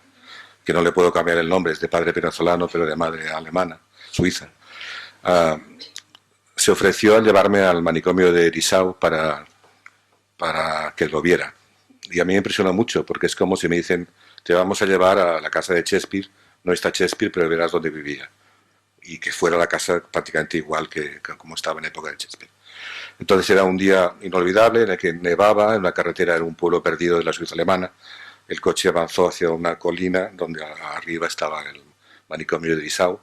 que no le puedo cambiar el nombre, es de padre venezolano, pero de madre alemana, suiza, se ofreció a llevarme al manicomio de Dessau para que lo viera. Y a mí me impresionó mucho, porque es como si me dicen, te vamos a llevar a la casa de Shakespeare, no está Shakespeare, pero verás dónde vivía. Y que fuera la casa prácticamente igual que como estaba en época de Shakespeare. Entonces era un día inolvidable en el que nevaba en una carretera en un pueblo perdido de la Suiza alemana. El coche avanzó hacia una colina donde arriba estaba el manicomio de Dessau.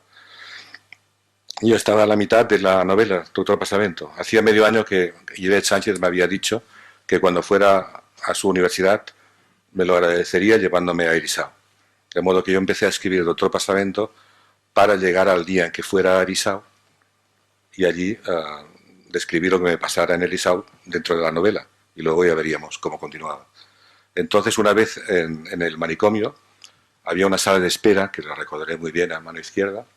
Yo estaba a la mitad de la novela, Doctor Pasamento. Hacía medio año que Ivette Sánchez me había dicho que cuando fuera a su universidad me lo agradecería llevándome a Erisao. De modo que yo empecé a escribir Doctor Pasamento para llegar al día en que fuera a Erisao y allí describir lo que me pasara en Erisao dentro de la novela. Y luego ya veríamos cómo continuaba. Entonces, una vez en el manicomio, había una sala de espera, que la recordaré muy bien a mano izquierda,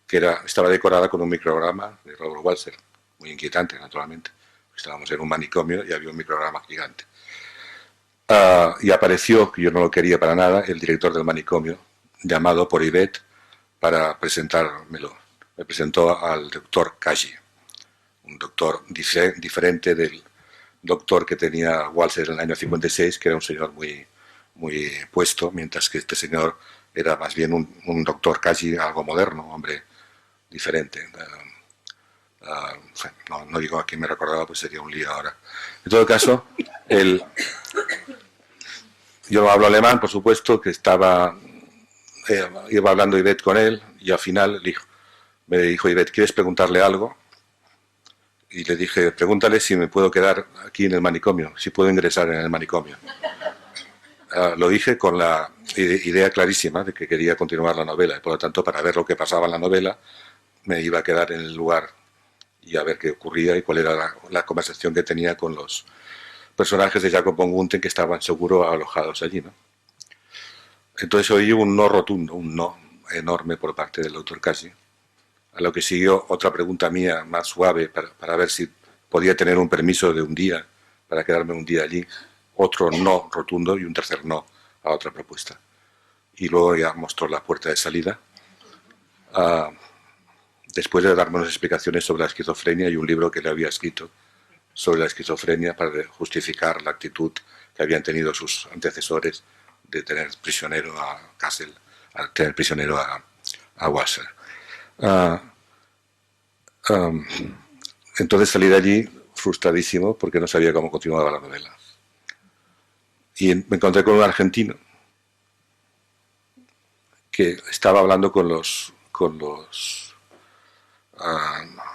que estaba decorada con un micrograma de Robert Walser, muy inquietante, naturalmente. Estábamos en un manicomio y había un micrograma gigante. Y apareció, que yo no lo quería para nada, el director del manicomio, llamado por Ivette para presentármelo. Me presentó al doctor Kaji, un doctor diferente del doctor que tenía Walser en el año 56, que era un señor muy, muy puesto, mientras que este señor era más bien un doctor Kaji algo moderno, hombre diferente. No digo a quién me recordaba, pues sería un lío ahora. En todo caso, yo no hablo alemán, por supuesto, que iba hablando Ivette con él, y al final me dijo Ivette, ¿quieres preguntarle algo? Y le dije, pregúntale si me puedo quedar aquí en el manicomio, si puedo ingresar en el manicomio. Lo dije con la idea clarísima de que quería continuar la novela, y por lo tanto, para ver lo que pasaba en la novela, me iba a quedar en el lugar y a ver qué ocurría y cuál era la conversación que tenía con los personajes de Jacob von Gunther que estaban seguro alojados allí, ¿no? Entonces oí un no rotundo, un no enorme por parte del doctor Kaji, a lo que siguió otra pregunta mía más suave para ver si podía tener un permiso de un día para quedarme un día allí, otro no rotundo y un tercer no a otra propuesta. Y luego ya mostró la puerta de salida. Después de darme unas explicaciones sobre la esquizofrenia y un libro que le había escrito sobre la esquizofrenia para justificar la actitud que habían tenido sus antecesores de tener prisionero a Kassel, a tener prisionero a Walser. Entonces salí de allí frustradísimo porque no sabía cómo continuaba la novela. Y me encontré con un argentino que estaba hablando con los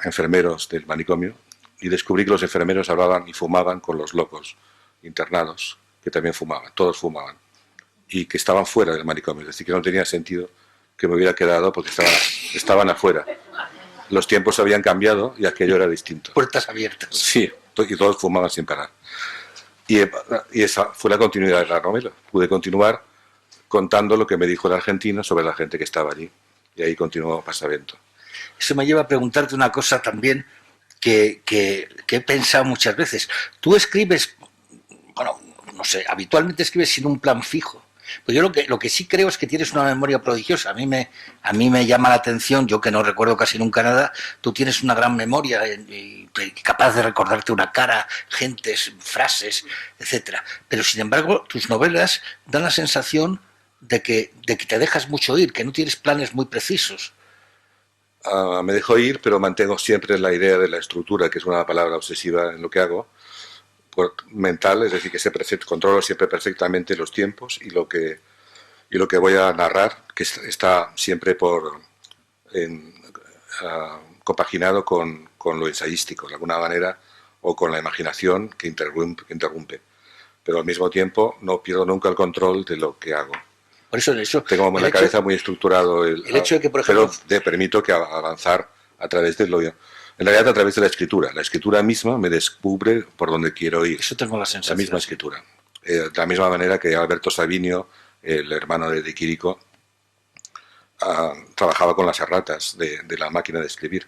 enfermeros del manicomio y descubrí que los enfermeros hablaban y fumaban con los locos internados, que también fumaban, todos fumaban, y que estaban fuera del manicomio, es decir, que no tenía sentido que me hubiera quedado porque estaban afuera. Los tiempos habían cambiado y aquello era distinto. Puertas abiertas. Sí, y todos fumaban sin parar. Y esa fue la continuidad de la novela. Pude continuar contando lo que me dijo el argentino sobre la gente que estaba allí. Y ahí continuó Pasamento. Eso me lleva a preguntarte una cosa también que he pensado muchas veces. Tú escribes, bueno, no sé, habitualmente escribes sin un plan fijo. Pues yo lo que sí creo es que tienes una memoria prodigiosa. A mí me llama la atención, yo que no recuerdo casi nunca nada, tú tienes una gran memoria y capaz de recordarte una cara, gentes, frases, etcétera. Pero sin embargo, tus novelas dan la sensación de que te dejas mucho ir, que no tienes planes muy precisos. Me dejo ir, pero mantengo siempre la idea de la estructura, que es una palabra obsesiva en lo que hago, mental, es decir, que controlo siempre perfectamente los tiempos y lo que voy a narrar, que está siempre compaginado con lo ensayístico, de alguna manera, o con la imaginación que interrumpe. Pero al mismo tiempo no pierdo nunca el control de lo que hago. Por eso tengo en la cabeza muy estructurado el hecho de que, por ejemplo, pero te permito que avanzar a través de lo... En realidad a través de la escritura. La escritura misma me descubre por dónde quiero ir. Eso tengo la sensación. La misma escritura. De la misma manera que Alberto Savinio, el hermano de Quirico, trabajaba con las erratas de la máquina de escribir.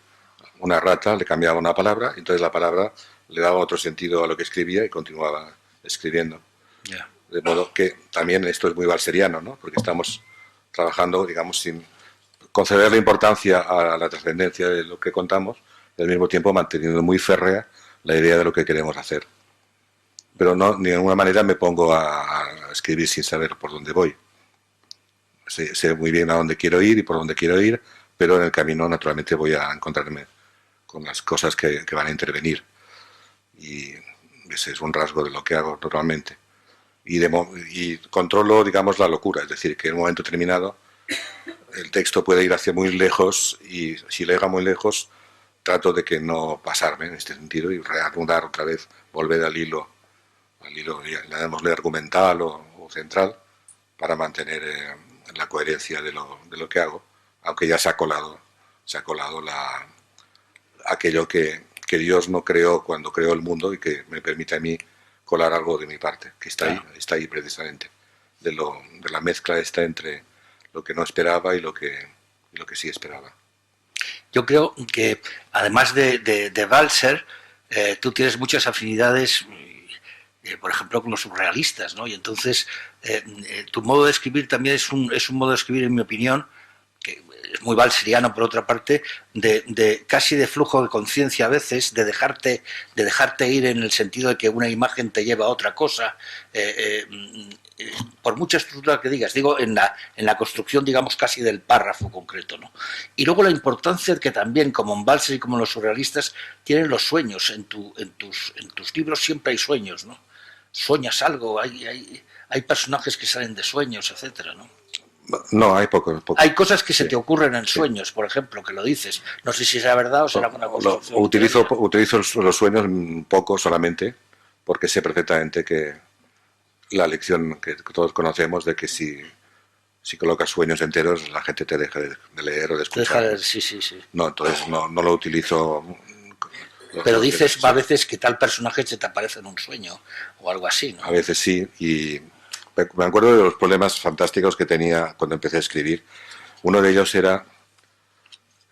Una errata le cambiaba una palabra, entonces la palabra le daba otro sentido a lo que escribía y continuaba escribiendo. Yeah. De modo que también esto es muy walseriano, ¿no? Porque estamos trabajando, digamos, sin concederle importancia a la trascendencia de lo que contamos, y al mismo tiempo manteniendo muy férrea la idea de lo que queremos hacer. Pero no, de ninguna manera me pongo a escribir sin saber por dónde voy. Sé muy bien a dónde quiero ir y por dónde quiero ir, pero en el camino naturalmente voy a encontrarme con las cosas que van a intervenir. Y ese es un rasgo de lo que hago normalmente. Y controlo, digamos, la locura, es decir, que en un momento determinado el texto puede ir hacia muy lejos y si llega muy lejos trato de que no pasarme en este sentido y reanudar otra vez, volver al hilo, llamémosle argumental o central, para mantener la coherencia de lo que hago, aunque ya se ha colado aquello que Dios no creó cuando creó el mundo y que me permite a mí colar algo de mi parte, que está ahí precisamente, de la mezcla esta entre lo que no esperaba y lo que sí esperaba. Yo creo que, además de Balzer, tú tienes muchas afinidades, por ejemplo, con los surrealistas, ¿no? Y entonces, tu modo de escribir también es un modo de escribir, en mi opinión, que es muy balseriano, por otra parte, de casi de flujo de conciencia a veces, de dejarte ir en el sentido de que una imagen te lleva a otra cosa, por mucha estructura que digas, digo, en la construcción, digamos, casi del párrafo concreto, ¿no? Y luego la importancia que también, como en Balzer y como en los surrealistas, tienen los sueños. En tus libros siempre hay sueños, ¿no? Sueñas algo, hay personajes que salen de sueños, etcétera, ¿no? No, hay poco. Hay cosas que se te ocurren en sueños, por ejemplo, que lo dices. No sé si será verdad o será una construcción. Utilizo los sueños un poco solamente, porque sé perfectamente que la lección que todos conocemos de que si colocas sueños enteros, la gente te deja de leer o de escuchar. Sí. No, entonces no lo utilizo. Pero dices a veces que tal personaje se te aparece en un sueño o algo así, ¿no? A veces sí, y me acuerdo de los problemas fantásticos que tenía cuando empecé a escribir. Uno de ellos era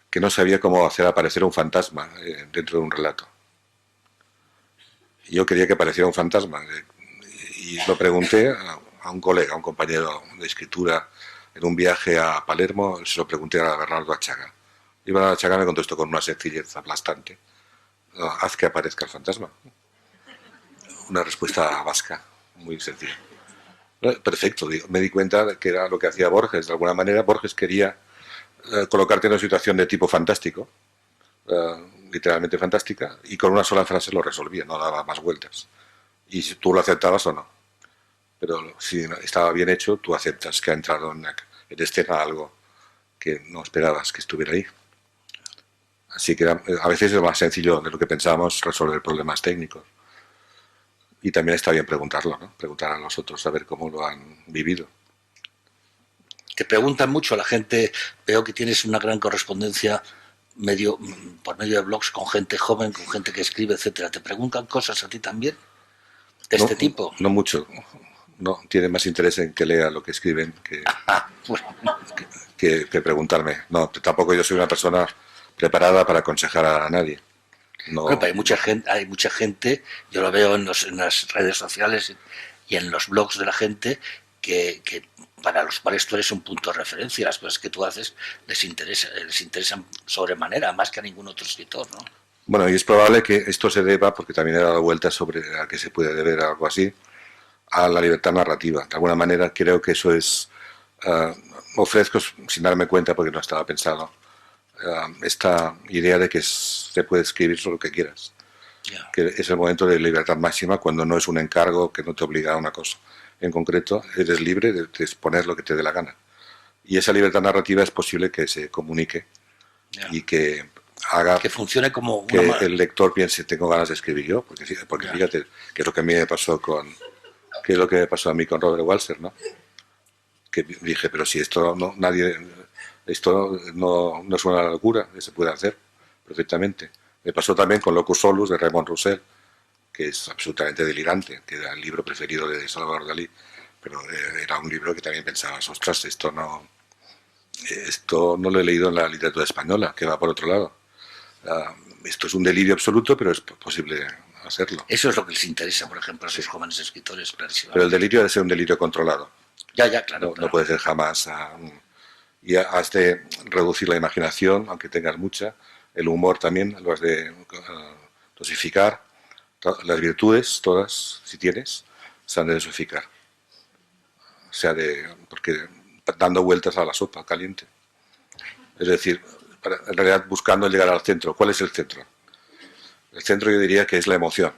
que no sabía cómo hacer aparecer un fantasma dentro de un relato. Yo quería que apareciera un fantasma y lo pregunté a un colega, a un compañero de escritura en un viaje a Palermo, se lo pregunté a Bernardo Achaga. Y Bernardo Achaga me contestó con una sencillez aplastante: haz que aparezca el fantasma. Una respuesta vasca, muy sencilla. Perfecto, me di cuenta de que era lo que hacía Borges. De alguna manera Borges quería colocarte en una situación de tipo fantástico, literalmente fantástica, y con una sola frase lo resolvía, no daba más vueltas. Y si tú lo aceptabas o no. Pero si estaba bien hecho, tú aceptas que ha entrado en escena algo que no esperabas que estuviera ahí. Así que a veces es más sencillo de lo que pensábamos resolver problemas técnicos. Y también está bien preguntarlo, ¿no? Preguntar a los otros, saber cómo lo han vivido. Te preguntan mucho a la gente, veo que tienes una gran correspondencia por medio de blogs con gente joven, con gente que escribe, etcétera. ¿Te preguntan cosas a ti también de este tipo? No mucho. No, tienen más interés en que lea lo que escriben que preguntarme. No, tampoco yo soy una persona preparada para aconsejar a nadie. No. Bueno, pero hay mucha gente, yo lo veo en las redes sociales y en los blogs de la gente, que para los cuales tú eres un punto de referencia. Las cosas que tú haces les interesan sobremanera, más que a ningún otro escritor, ¿no? Bueno, y es probable que esto se deba, porque también he dado vueltas sobre a qué se puede deber algo así, a la libertad narrativa. De alguna manera creo que eso es... ofrezco, sin darme cuenta porque no estaba pensado, esta idea de que se puede escribir lo que quieras. Yeah. Que es el momento de libertad máxima cuando no es un encargo que no te obliga a una cosa. En concreto, eres libre de exponer lo que te dé la gana. Y esa libertad narrativa es posible que se comunique y que haga que funcione como que el lector piense: tengo ganas de escribir yo, porque fíjate que es lo que a mí me pasó a mí con Robert Walser, ¿no? Que dije, pero si esto no es una locura, se puede hacer perfectamente. Me pasó también con Locus Solus de Raymond Roussel, que es absolutamente delirante, que era el libro preferido de Salvador Dalí, pero era un libro que también pensabas: ostras, esto no lo he leído en la literatura española, que va por otro lado. Esto es un delirio absoluto, pero es posible hacerlo. Eso es lo que les interesa, por ejemplo, a esos jóvenes escritores, clarísimo. Pero el delirio debe ser un delirio controlado. Claro. No puede ser jamás. Y has de reducir la imaginación, aunque tengas mucha. El humor también lo has de dosificar. Las virtudes, todas, si tienes, se han de dosificar. O sea, porque dando vueltas a la sopa caliente. Es decir, en realidad buscando llegar al centro. ¿Cuál es el centro? El centro yo diría que es la emoción,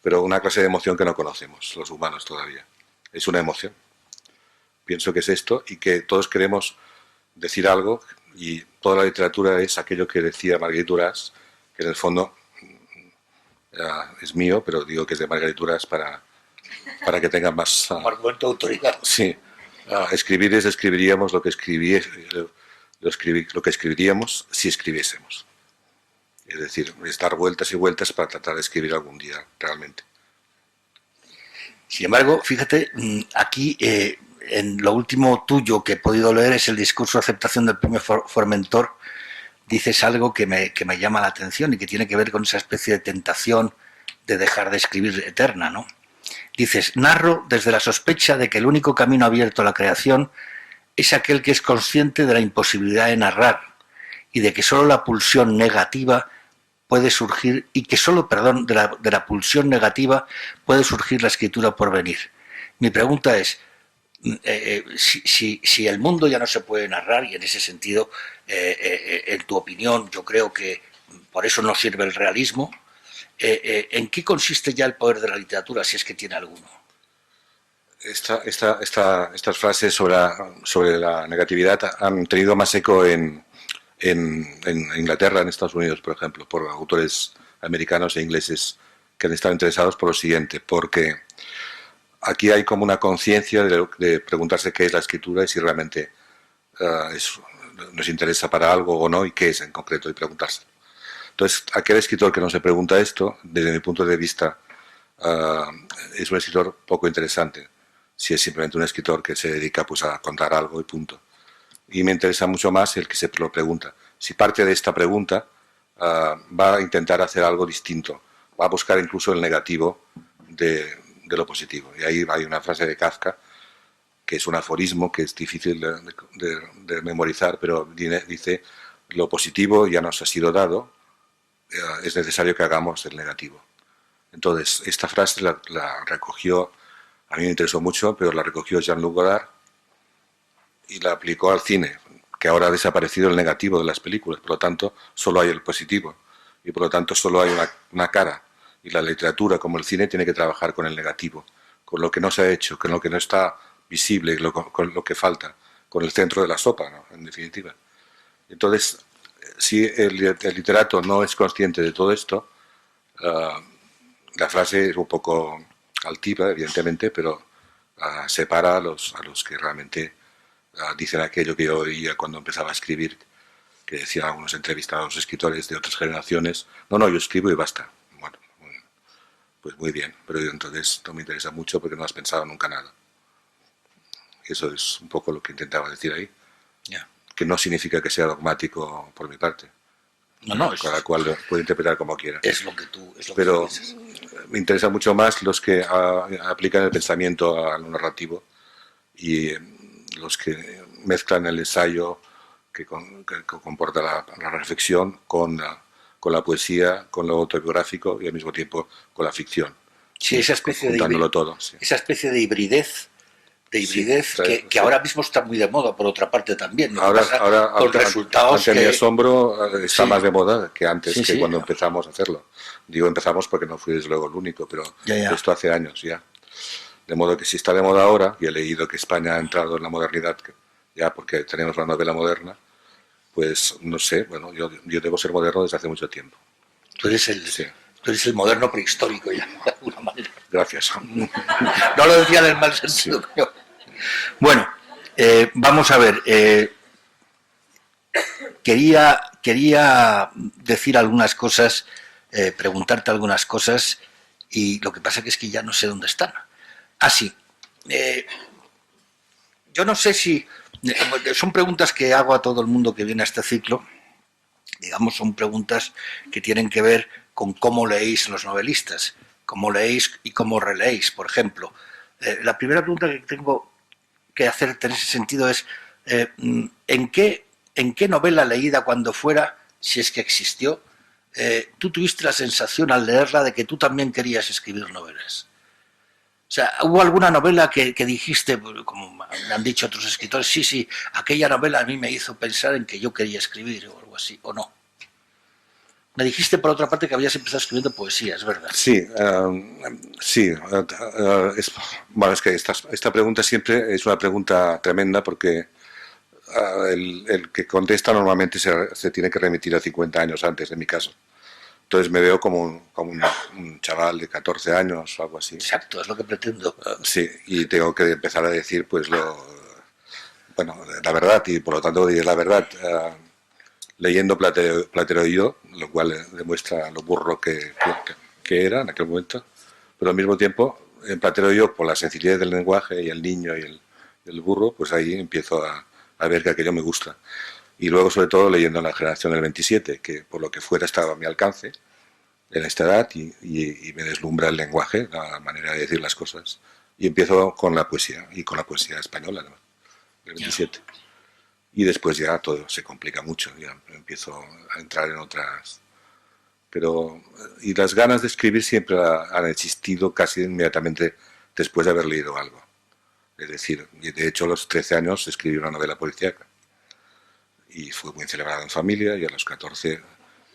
pero una clase de emoción que no conocemos los humanos todavía. Es una emoción. Pienso que es esto, y que todos queremos decir algo, y toda la literatura es aquello que decía Marguerite Duras, que en el fondo es mío, pero digo que es de Marguerite Duras para que tenga más... Como argumento de autoridad. Sí. Escribir es escribiríamos lo que lo que escribiríamos si escribiésemos. Es decir, es dar vueltas y vueltas para tratar de escribir algún día, realmente. Sin embargo, fíjate, aquí en lo último tuyo que he podido leer es el discurso de aceptación del premio Formentor. Dices algo que me llama la atención y que tiene que ver con esa especie de tentación de dejar de escribir eterna, ¿no? Dices, narro desde la sospecha de que el único camino abierto a la creación es aquel que es consciente de la imposibilidad de narrar y de que solo la pulsión negativa puede surgir, y que solo, perdón, de la pulsión negativa puede surgir la escritura por venir. Mi pregunta es, si el mundo ya no se puede narrar, y en ese sentido, en tu opinión, yo creo que por eso no sirve el realismo, ¿en qué consiste ya el poder de la literatura, si es que tiene alguno? Estas frases sobre la negatividad han tenido más eco en Inglaterra, en Estados Unidos, por ejemplo, por autores americanos e ingleses que han estado interesados por lo siguiente, porque aquí hay como una conciencia de preguntarse qué es la escritura y si realmente nos interesa para algo o no, y qué es en concreto, y preguntarse. Entonces, aquel escritor que no se pregunta esto, desde mi punto de vista, es un escritor poco interesante, si es simplemente un escritor que se dedica pues, a contar algo y punto. Y me interesa mucho más el que se lo pregunta. Si parte de esta pregunta va a intentar hacer algo distinto, va a buscar incluso el negativo de lo positivo. Y ahí hay una frase de Kafka, que es un aforismo que es difícil de memorizar, pero dice, lo positivo ya nos ha sido dado, es necesario que hagamos el negativo. Entonces, esta frase la recogió, a mí me interesó mucho, pero la recogió Jean-Luc Godard y la aplicó al cine, que ahora ha desaparecido el negativo de las películas, por lo tanto, solo hay el positivo, y por lo tanto solo hay una cara. Y la literatura, como el cine, tiene que trabajar con el negativo, con lo que no se ha hecho, con lo que no está visible, con lo que falta, con el centro de la sopa, ¿no? En definitiva. Entonces, si el literato no es consciente de todo esto, la frase es un poco altiva, evidentemente, pero separa a los que realmente dicen aquello que yo oía cuando empezaba a escribir, que decían algunos entrevistados escritores de otras generaciones, no, yo escribo y basta. Bueno, pues muy bien, pero entonces no me interesa mucho porque no has pensado nunca nada. Eso es un poco lo que intentaba decir ahí. Yeah. Que no significa que sea dogmático por mi parte. No, cada cual lo puede interpretar como quiera. Es lo que tú pero dices. Me interesa mucho más los que aplican el pensamiento a lo narrativo y los que mezclan el ensayo que comporta la reflexión con la poesía, con lo autobiográfico y al mismo tiempo con la ficción. Sí, esa especie todo, sí. Esa especie de hibridez que ahora mismo está muy de moda, por otra parte también. ¿No? Ahora con resultados ante mi asombro está más de moda que antes, que cuando no. empezamos a hacerlo. Digo empezamos porque no fui desde luego el único, pero esto hace años ya. De modo que si está de moda ahora, y he leído que España ha entrado en la modernidad, ya porque tenemos la novela moderna, pues no sé, bueno, yo debo ser moderno desde hace mucho tiempo. Tú eres el moderno prehistórico ya, de alguna manera. Gracias. No lo decía en el mal sentido. Sí. Bueno, vamos a ver. Quería decir algunas cosas, preguntarte algunas cosas, y lo que pasa que es que ya no sé dónde están. Sí. Yo no sé si... son preguntas que hago a todo el mundo que viene a este ciclo. Digamos, son preguntas que tienen que ver con cómo leéis los novelistas, cómo leéis y cómo releéis, por ejemplo. La primera pregunta que tengo que hacerte en ese sentido es ¿en qué novela leída cuando fuera, si es que existió, tú tuviste la sensación al leerla de que tú también querías escribir novelas? O sea, ¿hubo alguna novela que dijiste, como me han dicho otros escritores, sí, aquella novela a mí me hizo pensar en que yo quería escribir o algo así, o no? Me dijiste, por otra parte, que habías empezado escribiendo poesía, ¿es verdad? Sí, sí. Bueno, es que esta pregunta siempre es una pregunta tremenda porque el que contesta normalmente se tiene que remitir a 50 años antes, en mi caso. Entonces me veo como un chaval de 14 años o algo así. Exacto, es lo que pretendo. Sí, y tengo que empezar a decir pues bueno, la verdad, y por lo tanto diré la verdad, leyendo Platero y yo, lo cual demuestra lo burro que era en aquel momento, pero al mismo tiempo, en Platero y yo, por la sencillez del lenguaje y el niño y el burro, pues ahí empiezo a ver que aquello me gusta. Y luego, sobre todo, leyendo La generación del 27, que por lo que fuera estaba a mi alcance en esta edad y me deslumbra el lenguaje, la manera de decir las cosas. Y empiezo con la poesía, y con la poesía española, ¿no? Del 27. Y después ya todo se complica mucho, ya empiezo a entrar en otras... Pero, y las ganas de escribir siempre han existido casi inmediatamente después de haber leído algo. Es decir, de hecho a los 13 años escribí una novela policíaca y fue muy celebrada en familia, y a los 14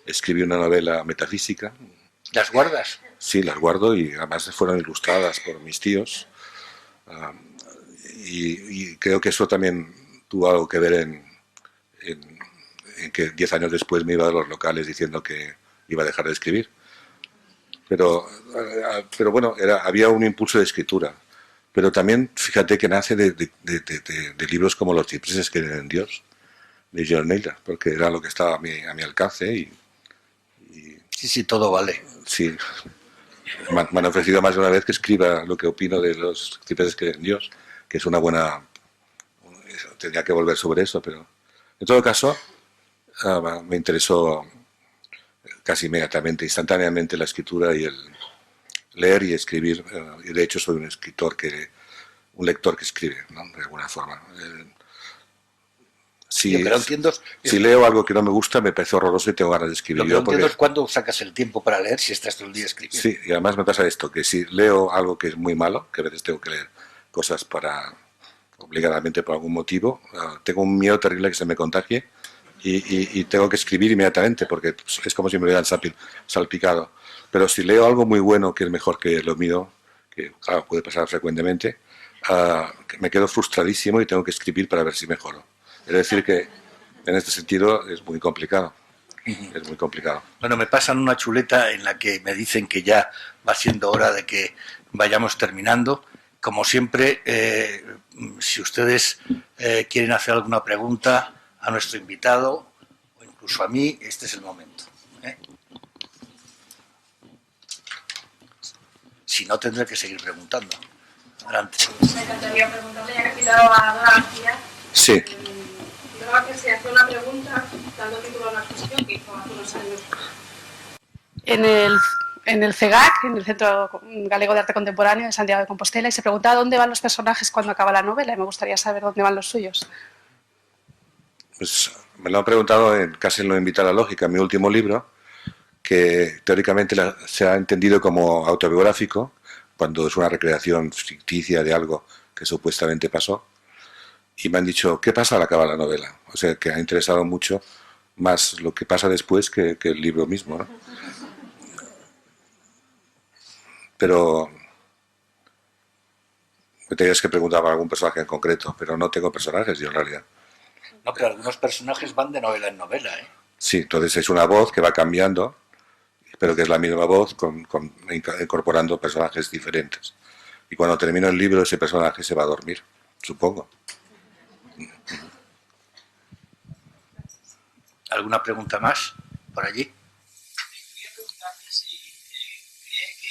escribí una novela metafísica. ¿Las guardas? Sí, las guardo, y además fueron ilustradas por mis tíos. Y creo que eso también tuvo algo que ver en que 10 años después me iba a los locales diciendo que iba a dejar de escribir. Pero bueno, había un impulso de escritura. Pero también, fíjate que nace de libros como Los cipreses creen en Dios, de John Naylor, porque era lo que estaba a mi alcance. Sí, todo vale. Sí, me han ofrecido más de una vez que escriba lo que opino de Los cipreses creen en Dios, que es una buena... Tendría que volver sobre eso, pero en todo caso me interesó casi inmediatamente, instantáneamente, la escritura y el leer y escribir. Y de hecho soy un lector que escribe, ¿no? De alguna forma. Si leo algo que no me gusta, me parece horroroso y tengo ganas de escribir. Lo que no entiendo es cuándo sacas el tiempo para leer si estás todo el día escribiendo. Sí, y además me pasa esto, que si leo algo que es muy malo, que a veces tengo que leer cosas obligadamente por algún motivo, tengo un miedo terrible que se me contagie y tengo que escribir inmediatamente, porque es como si me hubieran salpicado. Pero si leo algo muy bueno, que es mejor que lo mío, que claro, puede pasar frecuentemente, me quedo frustradísimo y tengo que escribir para ver si mejoro. Es decir, que en este sentido es muy complicado. Es muy complicado. Bueno, me pasan una chuleta en la que me dicen que ya va siendo hora de que vayamos terminando. Como siempre, si ustedes quieren hacer alguna pregunta a nuestro invitado o incluso a mí, este es el momento. Si no, tendré que seguir preguntando. Adelante. Me encantaría preguntarle, ya que ha citado a Dora García. Sí. Dora García se hace una pregunta, dando título a una exposición que hizo hace unos años en el CEGAC, en el Centro Galego de Arte Contemporáneo de Santiago de Compostela, y se preguntaba dónde van los personajes cuando acaba la novela, y me gustaría saber dónde van los suyos. Pues me lo han preguntado casi en Lo invita a la lógica, mi último libro, que teóricamente se ha entendido como autobiográfico, cuando es una recreación ficticia de algo que supuestamente pasó. Y me han dicho, ¿qué pasa al acabar la novela? O sea, que ha interesado mucho más lo que pasa después que el libro mismo, ¿no? Pero me tenías que preguntar por algún personaje en concreto, pero no tengo personajes yo en realidad. No, pero algunos personajes van de novela en novela, ¿eh? Sí, entonces es una voz que va cambiando, pero que es la misma voz incorporando personajes diferentes. Y cuando termino el libro, ese personaje se va a dormir, supongo. ¿Alguna pregunta más por allí? Quería preguntarle si cree que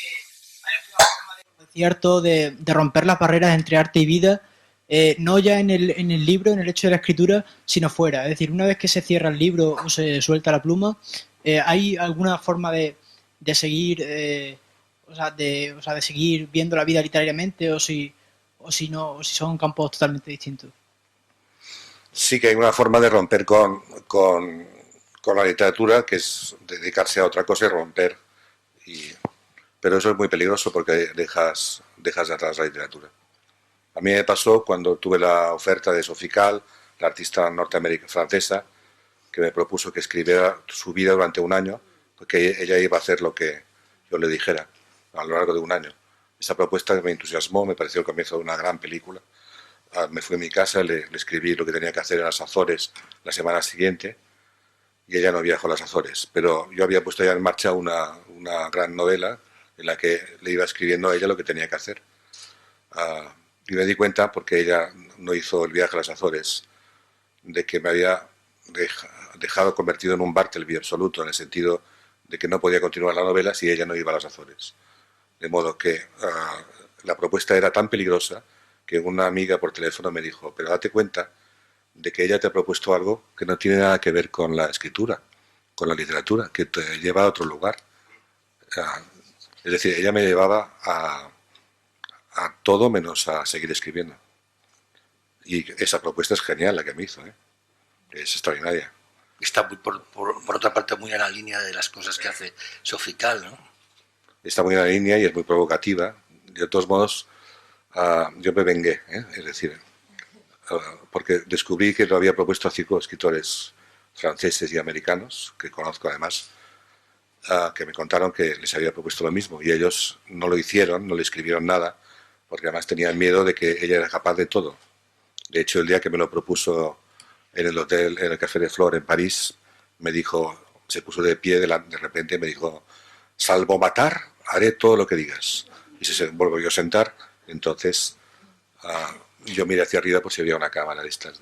hay una forma cierto de romper las barreras entre arte y vida, no ya en el libro, en el hecho de la escritura, sino fuera. Es decir, una vez que se cierra el libro o se suelta la pluma, ¿hay alguna forma de seguir, de seguir viendo la vida literariamente o si no, o si son campos totalmente distintos? Sí que hay una forma de romper con la literatura, que es dedicarse a otra cosa y romper. Pero eso es muy peligroso porque dejas de atrás la literatura. A mí me pasó cuando tuve la oferta de Sophie Calle, la artista francesa, que me propuso que escribiera su vida durante un año, porque ella iba a hacer lo que yo le dijera a lo largo de un año. Esa propuesta me entusiasmó, me pareció el comienzo de una gran película. me fui a mi casa, le escribí lo que tenía que hacer en las Azores la semana siguiente, y ella no viajó a las Azores. Pero yo había puesto ya en marcha una gran novela en la que le iba escribiendo a ella lo que tenía que hacer. Y me di cuenta, porque ella no hizo el viaje a las Azores, de que me había dejado convertido en un Bartleby absoluto, en el sentido de que no podía continuar la novela si ella no iba a las Azores. De modo que la propuesta era tan peligrosa que una amiga por teléfono me dijo, pero date cuenta de que ella te ha propuesto algo que no tiene nada que ver con la escritura, con la literatura, que te lleva a otro lugar. Es decir, ella me llevaba a todo menos a seguir escribiendo. Y esa propuesta es genial, la que me hizo, ¿eh? Es extraordinaria. Está muy, por otra parte, muy en la línea de las cosas que hace Sofical, ¿no? Está muy en la línea y es muy provocativa. De todos modos, yo me vengué, ¿eh? Es decir, porque descubrí que lo había propuesto a 5 escritores franceses y americanos, que conozco además, que me contaron que les había propuesto lo mismo, y ellos no lo hicieron, no le escribieron nada, porque además tenían miedo de que ella era capaz de todo. De hecho, el día que me lo propuso en el hotel, en el Café de Flore en París, me dijo, se puso de pie de repente y me dijo, salvo matar, haré todo lo que digas. Y se volvió a sentar. Entonces yo miré hacia arriba por si había una cámara de estas,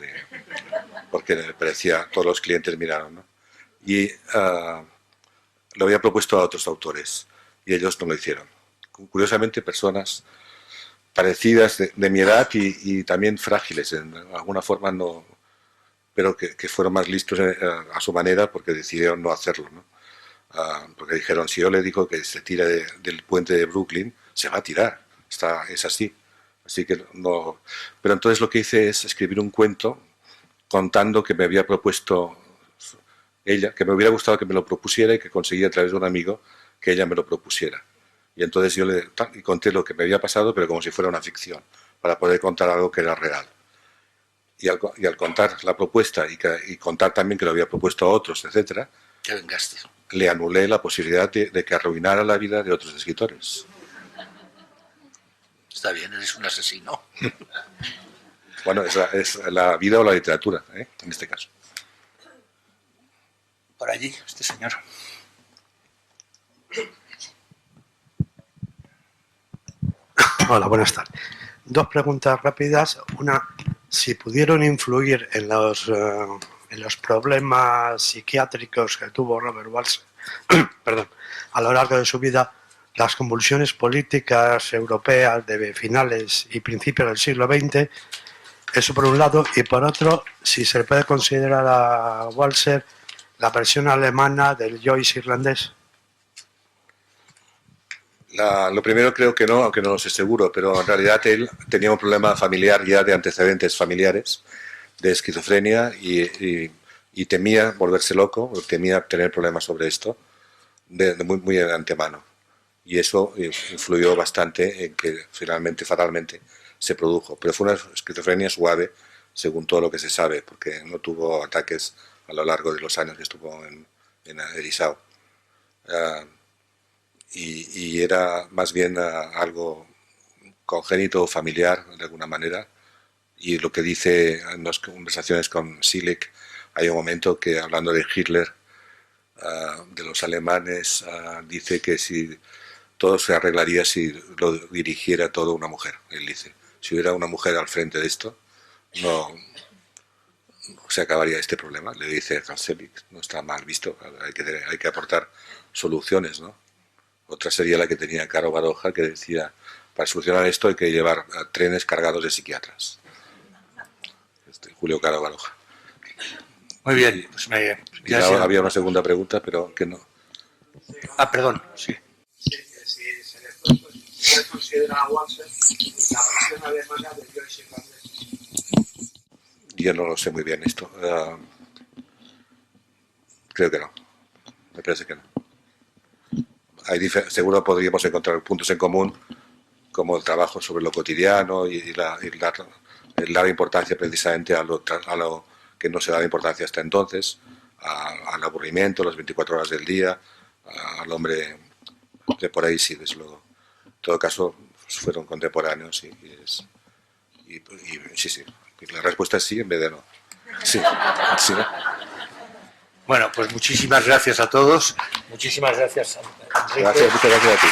porque me parecía, todos los clientes miraron, ¿no? Y lo había propuesto a otros autores y ellos no lo hicieron. Curiosamente, personas parecidas de mi edad y también frágiles, en alguna forma, no, pero que fueron más listos a su manera porque decidieron no hacerlo, ¿no? Porque dijeron, si yo le digo que se tira del puente de Brooklyn, se va a tirar, es así. Así que no. Pero entonces lo que hice es escribir un cuento contando que me había propuesto ella, que me hubiera gustado que me lo propusiera y que conseguí a través de un amigo que ella me lo propusiera. Y entonces yo le conté lo que me había pasado, pero como si fuera una ficción, para poder contar algo que era real. Y al contar la propuesta y contar también que lo había propuesto a otros, etcétera, Te vengaste. le anulé la posibilidad de que arruinara la vida de otros escritores. Está bien, eres un asesino. Bueno, es la vida o la literatura, ¿eh? En este caso. Por allí, este señor. Hola, buenas tardes. 2 preguntas rápidas. Una, si pudieron influir en los problemas psiquiátricos que tuvo Robert Walser perdón, a lo largo de su vida, las convulsiones políticas europeas de finales y principios del siglo XX, eso por un lado, y por otro, si se le puede considerar a Walser la versión alemana del Joyce irlandés. Lo primero creo que no, aunque no lo sé seguro, pero en realidad él tenía un problema familiar ya de antecedentes familiares, de esquizofrenia, y temía volverse loco, temía tener problemas sobre esto, muy de antemano. Y eso influyó bastante en que finalmente, fatalmente, se produjo. Pero fue una esquizofrenia suave, según todo lo que se sabe, porque no tuvo ataques a lo largo de los años que estuvo en Erisao. Y era más bien algo congénito o familiar, de alguna manera. Y lo que dice en las conversaciones con Silic, hay un momento que, hablando de Hitler, de los alemanes, dice que si todo se arreglaría si lo dirigiera todo una mujer. Él dice, si hubiera una mujer al frente de esto, no se acabaría este problema. Le dice a Silic, no está mal visto, hay que aportar soluciones, ¿no? Otra sería la que tenía Caro Baroja, que decía, para solucionar esto hay que llevar trenes cargados de psiquiatras. Julio Caro Baroja. Muy bien. Pues había una segunda pregunta, pero que no. Perdón, sí. Sí, si se le puede considerar a Walser la versión alemana del Joyce irlandés. Yo no lo sé muy bien esto. Creo que no. Me parece que no. Seguro podríamos encontrar puntos en común, como el trabajo sobre lo cotidiano y dar importancia precisamente a lo que no se daba importancia hasta entonces, al aburrimiento, las 24 horas del día, al hombre de por ahí, sí, desde luego. En todo caso, fueron contemporáneos Y sí. La respuesta es sí en vez de no. Sí. Bueno, pues muchísimas gracias a todos. Muchísimas gracias, Enrique. Muchas gracias a ti.